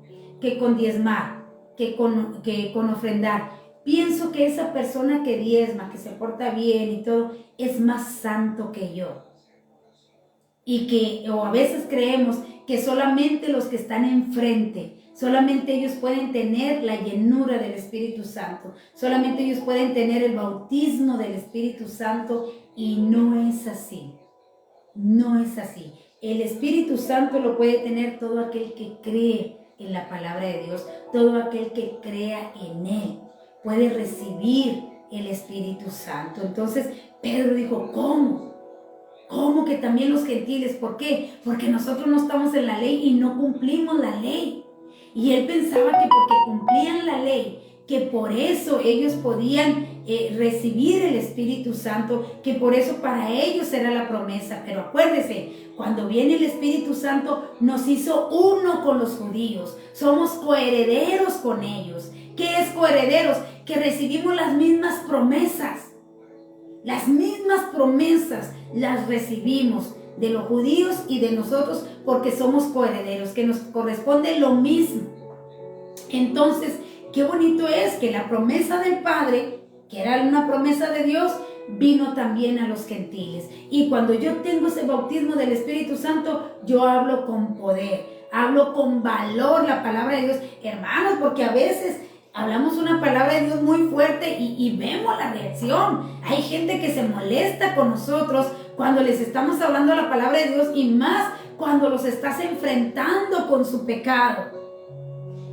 que con diezmar, que con ofrendar, pienso que esa persona que diezma, que se porta bien y todo, es más santo que yo. O a veces creemos que solamente los que están enfrente, solamente ellos pueden tener la llenura del Espíritu Santo, solamente ellos pueden tener el bautismo del Espíritu Santo, y no es así. No es así. El Espíritu Santo lo puede tener todo aquel que cree en la palabra de Dios, todo aquel que crea en Él. Puede recibir el Espíritu Santo. Entonces Pedro dijo, ¿cómo? ¿Cómo que también los gentiles? ¿Por qué? Porque nosotros no estamos en la ley y no cumplimos la ley. Y él pensaba que porque cumplían la ley, que por eso ellos podían recibir el Espíritu Santo, que por eso para ellos era la promesa. Pero acuérdese, cuando viene el Espíritu Santo nos hizo uno con los judíos, somos coherederos con ellos. ¿Qué es coherederos? Que recibimos las mismas promesas. Las mismas promesas las recibimos de los judíos y de nosotros porque somos coherederos, que nos corresponde lo mismo. Entonces, qué bonito es que la promesa del Padre, que era una promesa de Dios, vino también a los gentiles. Y cuando yo tengo ese bautismo del Espíritu Santo, yo hablo con poder, hablo con valor la palabra de Dios. Hermanos, porque a veces hablamos una palabra de Dios muy fuerte y vemos la reacción. Hay gente que se molesta con nosotros cuando les estamos hablando la palabra de Dios, y más cuando los estás enfrentando con su pecado.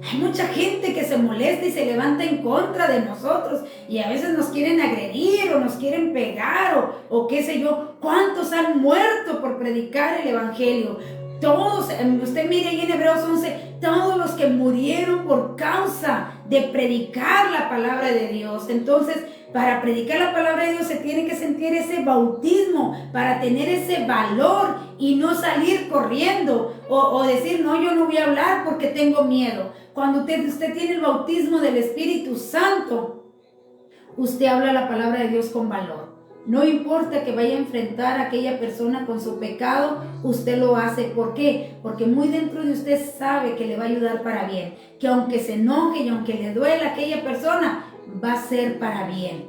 Hay mucha gente que se molesta y se levanta en contra de nosotros, y a veces nos quieren agredir o nos quieren pegar o qué sé yo. ¿Cuántos han muerto por predicar el Evangelio? Todos, usted mire ahí en Hebreos 11, todos los que murieron por causa de predicar la palabra de Dios. Entonces, para predicar la palabra de Dios se tiene que sentir ese bautismo, para tener ese valor y no salir corriendo o decir, no, yo no voy a hablar porque tengo miedo. Cuando usted tiene el bautismo del Espíritu Santo, usted habla la palabra de Dios con valor. No importa que vaya a enfrentar a aquella persona con su pecado, usted lo hace. ¿Por qué? Porque muy dentro de usted sabe que le va a ayudar para bien. Que aunque se enoje y aunque le duela a aquella persona, va a ser para bien.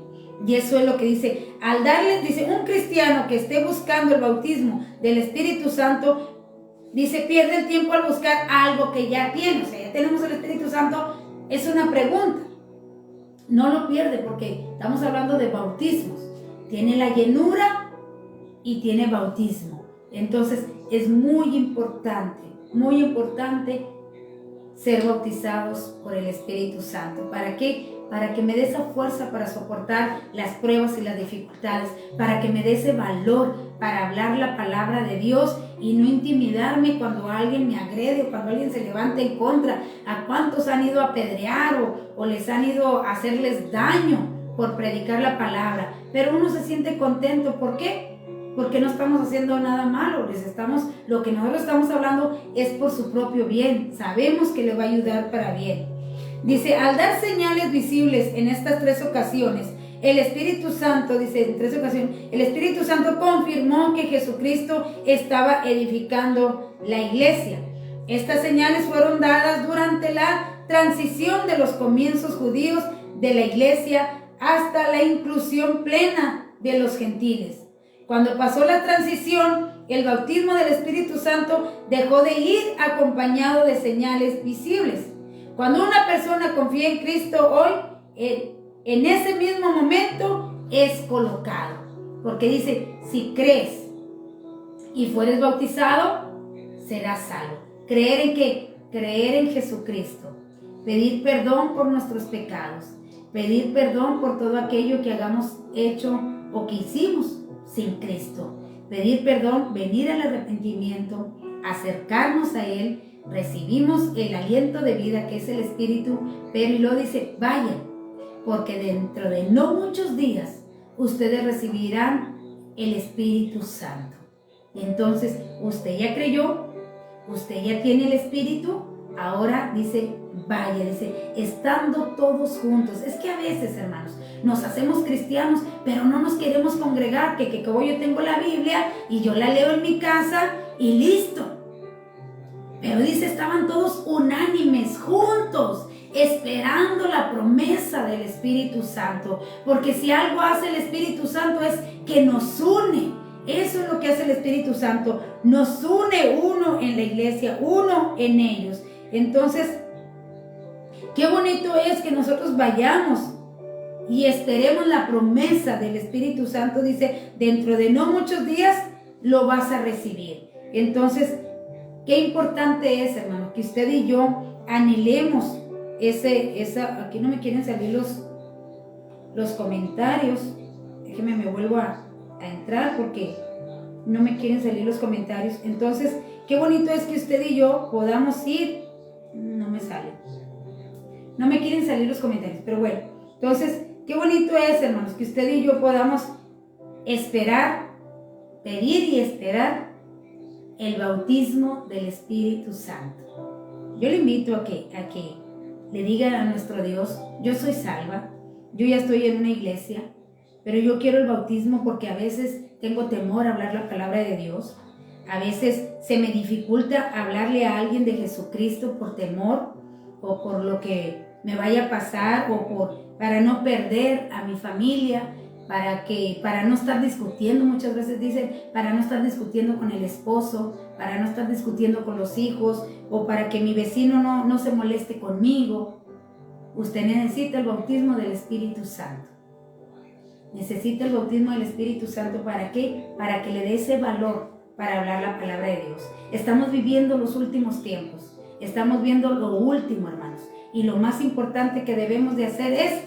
Y eso es lo que dice. Al darle, dice, un cristiano que esté buscando el bautismo del Espíritu Santo, dice, pierde el tiempo al buscar algo que ya tiene. O sea, ya tenemos el Espíritu Santo. Es una pregunta. No lo pierde porque estamos hablando de bautismos. Tiene la llenura y tiene bautismo. Entonces es muy importante ser bautizados por el Espíritu Santo. ¿Para qué? Para que me dé esa fuerza para soportar las pruebas y las dificultades, para que me dé ese valor para hablar la palabra de Dios y no intimidarme cuando alguien me agrede o cuando alguien se levanta en contra. ¿A cuántos han ido a apedrear o les han ido a hacerles daño por predicar la palabra? Pero uno se siente contento. ¿Por qué? Porque no estamos haciendo nada malo. Lo que nosotros estamos hablando es por su propio bien. Sabemos que le va a ayudar para bien. Dice, al dar señales visibles en estas 3 ocasiones, el Espíritu Santo, dice en 3 ocasiones, el Espíritu Santo confirmó que Jesucristo estaba edificando la iglesia. Estas señales fueron dadas durante la transición de los comienzos judíos de la iglesia hasta la inclusión plena de los gentiles. Cuando pasó la transición, el bautismo del Espíritu Santo dejó de ir acompañado de señales visibles. Cuando una persona confía en Cristo hoy, en ese mismo momento es colocado. Porque dice, si crees y fueres bautizado, serás salvo. ¿Creer en qué? Creer en Jesucristo. Pedir perdón por nuestros pecados. Pedir perdón por todo aquello que hayamos hecho o que hicimos sin Cristo. Pedir perdón, venir al arrepentimiento, acercarnos a Él. Recibimos el aliento de vida que es el Espíritu, pero y luego dice, vayan, porque dentro de no muchos días ustedes recibirán el Espíritu Santo. Entonces, usted ya creyó, usted ya tiene el Espíritu, ahora dice, vaya, dice, estando todos juntos. Es que a veces, hermanos, nos hacemos cristianos, pero no nos queremos congregar, que como yo tengo la Biblia y yo la leo en mi casa y listo. Pero dice, estaban todos unánimes, juntos, esperando la promesa del Espíritu Santo. Porque si algo hace el Espíritu Santo es que nos une. Eso es lo que hace el Espíritu Santo. Nos une uno en la iglesia, uno en ellos. Entonces, qué bonito es que nosotros vayamos y esperemos la promesa del Espíritu Santo. Dice, dentro de no muchos días lo vas a recibir. Entonces, qué importante es, hermano, que usted y yo anhelemos aquí no me quieren salir los comentarios. Déjeme, me vuelvo a entrar porque no me quieren salir los comentarios. Entonces, qué bonito es que usted y yo podamos ir. No me sale. No me quieren salir los comentarios, pero bueno. Entonces, qué bonito es, hermanos, que usted y yo podamos esperar, pedir y esperar el bautismo del Espíritu Santo. Yo le invito a que le diga a nuestro Dios, yo soy salva, yo ya estoy en una iglesia, pero yo quiero el bautismo porque a veces tengo temor a hablar la palabra de Dios. A veces se me dificulta hablarle a alguien de Jesucristo por temor o por lo que me vaya a pasar o para no perder a mi familia. Para no estar discutiendo, muchas veces dicen, para no estar discutiendo con el esposo, para no estar discutiendo con los hijos, o para que mi vecino no se moleste conmigo. Usted necesita el bautismo del Espíritu Santo. Necesita el bautismo del Espíritu Santo, ¿para qué? Para que le dé ese valor para hablar la palabra de Dios. Estamos viviendo los últimos tiempos, estamos viendo lo último, hermanos, y lo más importante que debemos de hacer es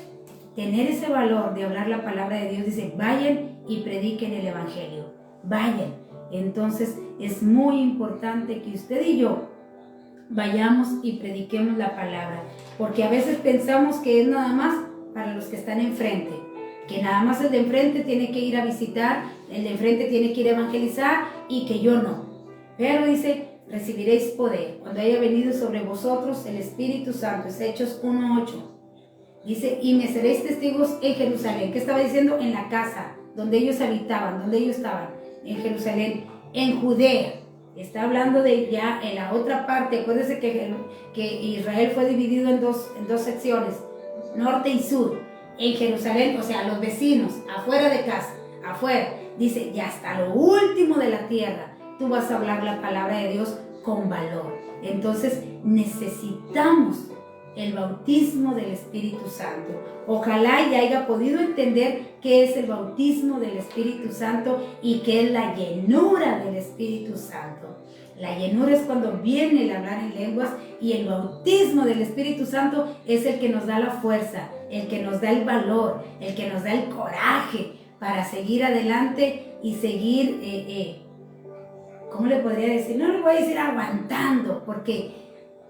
tener ese valor de hablar la palabra de Dios. Dice, vayan y prediquen el Evangelio. Vayan. Entonces, es muy importante que usted y yo vayamos y prediquemos la palabra. Porque a veces pensamos que es nada más para los que están enfrente. Que nada más el de enfrente tiene que ir a visitar, el de enfrente tiene que ir a evangelizar y que yo no. Pero dice, recibiréis poder cuando haya venido sobre vosotros el Espíritu Santo. Es Hechos 1:8. Dice, y me seréis testigos en Jerusalén. ¿Qué estaba diciendo? En la casa donde ellos habitaban, donde ellos estaban, en Jerusalén, en Judea. Está hablando de ya en la otra parte. Acuérdense que Israel fue dividido en dos secciones, norte y sur. En Jerusalén, o sea, los vecinos, afuera de casa, afuera. Dice, y hasta lo último de la tierra, tú vas a hablar la palabra de Dios con valor. Entonces, necesitamos el bautismo del Espíritu Santo. Ojalá ya haya podido entender qué es el bautismo del Espíritu Santo y qué es la llenura del Espíritu Santo. La llenura es cuando viene el hablar en lenguas, y el bautismo del Espíritu Santo es el que nos da la fuerza, el que nos da el valor, el que nos da el coraje para seguir adelante y seguir ¿cómo le podría decir? No le voy a decir aguantando, porque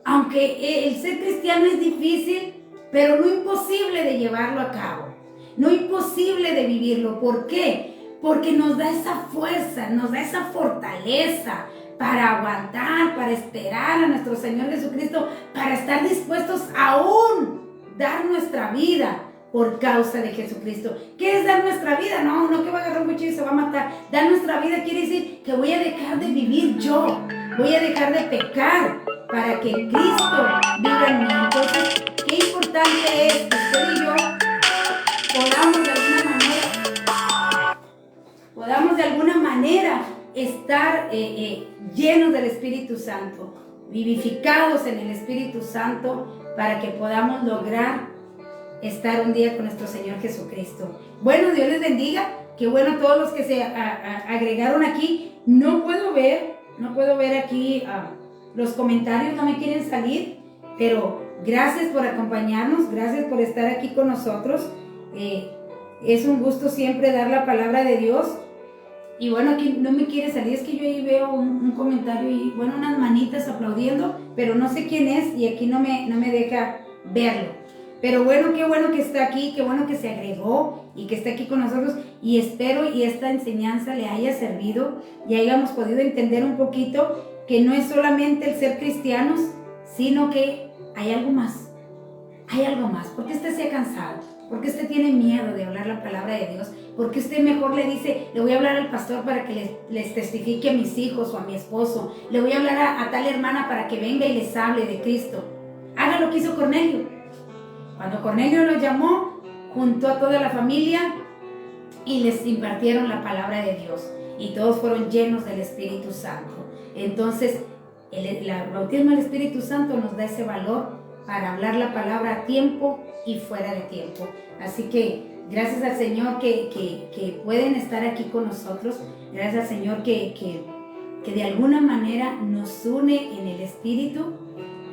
aunque el ser cristiano es difícil, pero no imposible de llevarlo a cabo, no imposible de vivirlo. ¿Por qué? Porque nos da esa fuerza, nos da esa fortaleza para aguantar, para esperar a nuestro Señor Jesucristo, para estar dispuestos a aún dar nuestra vida por causa de Jesucristo. ¿Qué es dar nuestra vida? No que va a agarrar un cuchillo y se va a matar. Dar nuestra vida quiere decir que voy a dejar de vivir yo, voy a dejar de pecar para que Cristo viva en mí. Entonces, qué importante es que usted y yo podamos de alguna manera estar llenos del Espíritu Santo, vivificados en el Espíritu Santo, para que podamos lograr estar un día con nuestro Señor Jesucristo. Bueno, Dios les bendiga. Qué bueno todos los que se agregaron aquí. No puedo ver aquí los comentarios, no me quieren salir, pero gracias por acompañarnos, gracias por estar aquí con nosotros. Es un gusto siempre dar la palabra de Dios. Y bueno, aquí no me quiere salir, es que yo ahí veo un comentario y bueno, unas manitas aplaudiendo, pero no sé quién es y aquí no me deja verlo. Pero bueno, qué bueno que está aquí, qué bueno que se agregó y que está aquí con nosotros, y espero y esta enseñanza le haya servido y hayamos podido entender un poquito que no es solamente el ser cristianos, sino que hay algo más. Hay algo más. ¿Por qué usted se ha cansado? ¿Por qué usted tiene miedo de hablar la palabra de Dios? ¿Por qué usted mejor le dice, le voy a hablar al pastor para que les testifique a mis hijos o a mi esposo? Le voy a hablar a tal hermana para que venga y les hable de Cristo. Haga lo que hizo Cornelio. Cuando Cornelio los llamó, juntó a toda la familia y les impartieron la palabra de Dios. Y todos fueron llenos del Espíritu Santo. Entonces, el bautismo del Espíritu Santo nos da ese valor para hablar la palabra a tiempo y fuera de tiempo. Así que gracias al Señor que pueden estar aquí con nosotros. Gracias al Señor que de alguna manera nos une en el Espíritu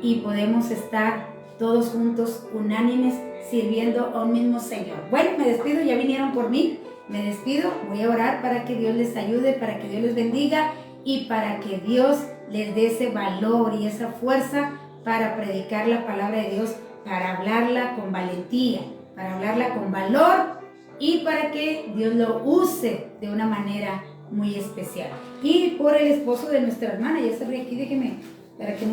y podemos estar todos juntos, unánimes, sirviendo a un mismo Señor. Bueno, me despido, ya vinieron por mí. Me despido, voy a orar para que Dios les ayude, para que Dios les bendiga y para que Dios les dé ese valor y esa fuerza para predicar la palabra de Dios, para hablarla con valentía, para hablarla con valor y para que Dios lo use de una manera muy especial. Y por el esposo de nuestra hermana, ya cerré aquí, déjeme, para que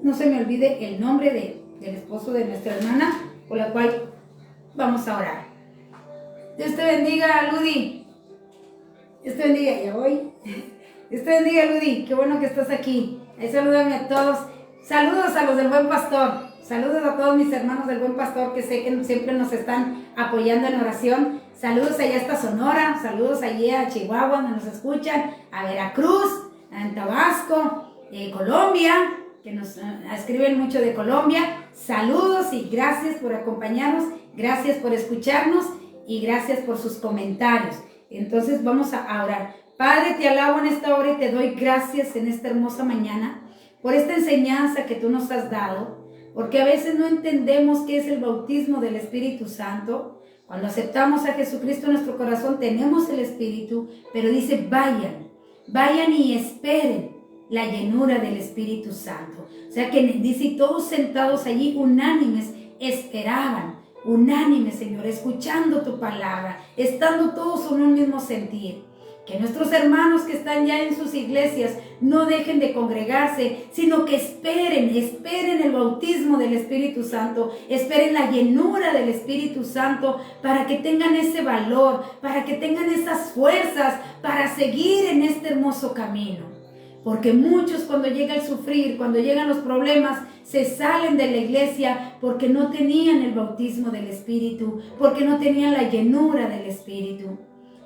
no se me olvide el nombre del esposo de nuestra hermana, por la cual vamos a orar. Dios te bendiga, Ludi. Dios te bendiga, ya voy. Dios te bendiga, Ludi, qué bueno que estás aquí. Ahí salúdame a todos. Saludos a los del Buen Pastor. Saludos a todos mis hermanos del Buen Pastor que sé que siempre nos están apoyando en oración. Saludos allá hasta Sonora, saludos allá a Chihuahua, donde nos escuchan, a Veracruz, en Tabasco, Colombia, que nos escriben mucho de Colombia. Saludos y gracias por acompañarnos, gracias por escucharnos y gracias por sus comentarios. Entonces vamos a orar. Padre, te alabo en esta hora y te doy gracias en esta hermosa mañana por esta enseñanza que tú nos has dado, porque a veces no entendemos qué es el bautismo del Espíritu Santo. Cuando aceptamos a Jesucristo en nuestro corazón tenemos el Espíritu, pero dice vayan y esperen la llenura del Espíritu Santo. O sea que dice, y todos sentados allí unánimes esperaban, unánimes, Señor, escuchando tu palabra, estando todos en un mismo sentir. Que nuestros hermanos que están ya en sus iglesias no dejen de congregarse, sino que esperen el bautismo del Espíritu Santo, esperen la llenura del Espíritu Santo para que tengan ese valor, para que tengan esas fuerzas para seguir en este hermoso camino. Porque muchos cuando llega el sufrir, cuando llegan los problemas, se salen de la iglesia porque no tenían el bautismo del Espíritu, porque no tenían la llenura del Espíritu.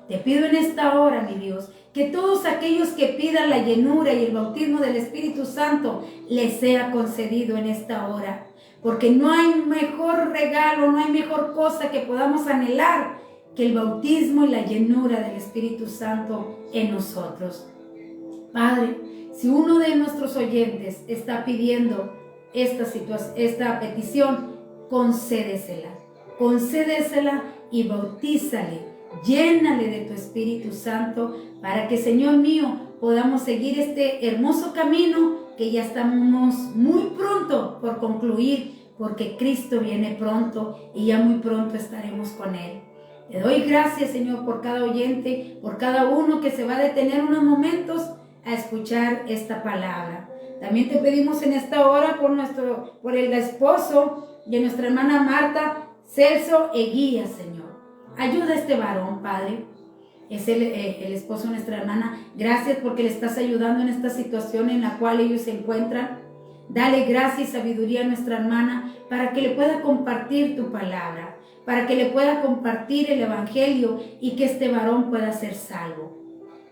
Te pido en esta hora, mi Dios, que todos aquellos que pidan la llenura y el bautismo del Espíritu Santo les sea concedido en esta hora. Porque no hay mejor regalo, no hay mejor cosa que podamos anhelar que el bautismo y la llenura del Espíritu Santo en nosotros. Padre, si uno de nuestros oyentes está pidiendo esta petición, concédesela y bautízale. Llénale de tu Espíritu Santo para que, Señor mío, podamos seguir este hermoso camino que ya estamos muy pronto por concluir, porque Cristo viene pronto y ya muy pronto estaremos con Él. Te doy gracias, Señor, por cada oyente, por cada uno que se va a detener unos momentos a escuchar esta palabra. También te pedimos en esta hora por el esposo de nuestra hermana Marta, Celso Eguía, Señor. Ayuda a este varón, Padre. Es el esposo de nuestra hermana. Gracias porque le estás ayudando en esta situación en la cual ellos se encuentran. Dale gracia y sabiduría a nuestra hermana para que le pueda compartir tu palabra, para que le pueda compartir el evangelio y que este varón pueda ser salvo.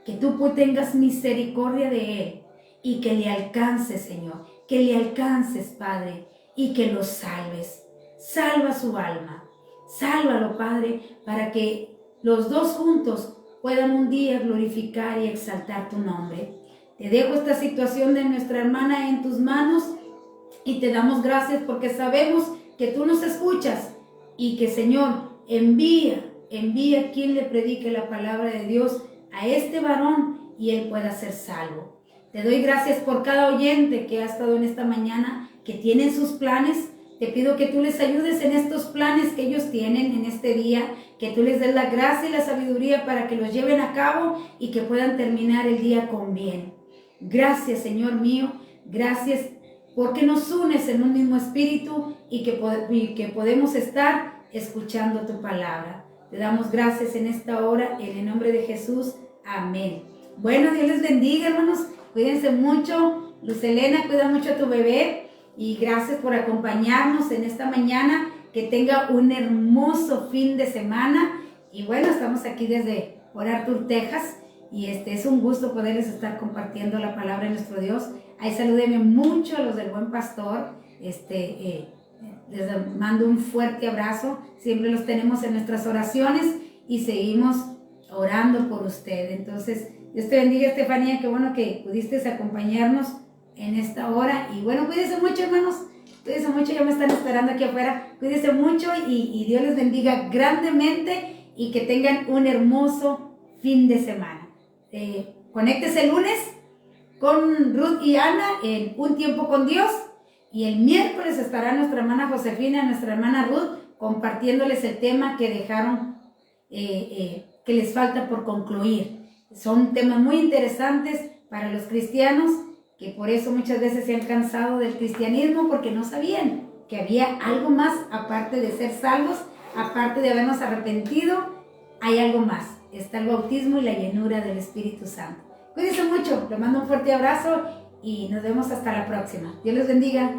Que tú tengas misericordia de él y que le alcances, Señor, que le alcances, Padre, y que lo salves. Salva su alma, sálvalo, Padre, para que los dos juntos puedan un día glorificar y exaltar tu nombre. Te dejo esta situación de nuestra hermana en tus manos y te damos gracias porque sabemos que tú nos escuchas y que, Señor, envía quien le predique la palabra de Dios a este varón y él pueda ser salvo. Te doy gracias por cada oyente que ha estado en esta mañana, que tienen sus planes. Te pido que tú les ayudes en estos planes que ellos tienen en este día, que tú les des la gracia y la sabiduría para que los lleven a cabo y que puedan terminar el día con bien. Gracias, Señor mío, gracias porque nos unes en un mismo espíritu y que podemos estar escuchando tu palabra. Te damos gracias en esta hora, en el nombre de Jesús. Amén. Bueno, Dios les bendiga, hermanos. Cuídense mucho. Luz Elena, cuida mucho a tu bebé. Y gracias por acompañarnos en esta mañana. Que tenga un hermoso fin de semana. Y bueno, estamos aquí desde Port Arthur, Texas. Y es un gusto poderles estar compartiendo la palabra de nuestro Dios. Ahí salúdenme mucho a los del Buen Pastor. Les mando un fuerte abrazo. Siempre los tenemos en nuestras oraciones y seguimos orando por usted. Entonces, Dios te bendiga, Estefanía. Qué bueno que pudiste acompañarnos en esta hora. Y bueno, cuídense mucho, hermanos. Cuídense mucho, ya me están esperando aquí afuera. Cuídense mucho y Dios les bendiga grandemente y que tengan un hermoso fin de semana. Conéctese el lunes con Ruth y Ana en Un Tiempo con Dios. Y el miércoles estará nuestra hermana Josefina, nuestra hermana Ruth, compartiéndoles el tema que dejaron, que les falta por concluir. Son temas muy interesantes para los cristianos, que por eso muchas veces se han cansado del cristianismo, porque no sabían que había algo más, aparte de ser salvos, aparte de habernos arrepentido, hay algo más. Está el bautismo y la llenura del Espíritu Santo. Cuídense mucho, les mando un fuerte abrazo y nos vemos hasta la próxima. Dios les bendiga.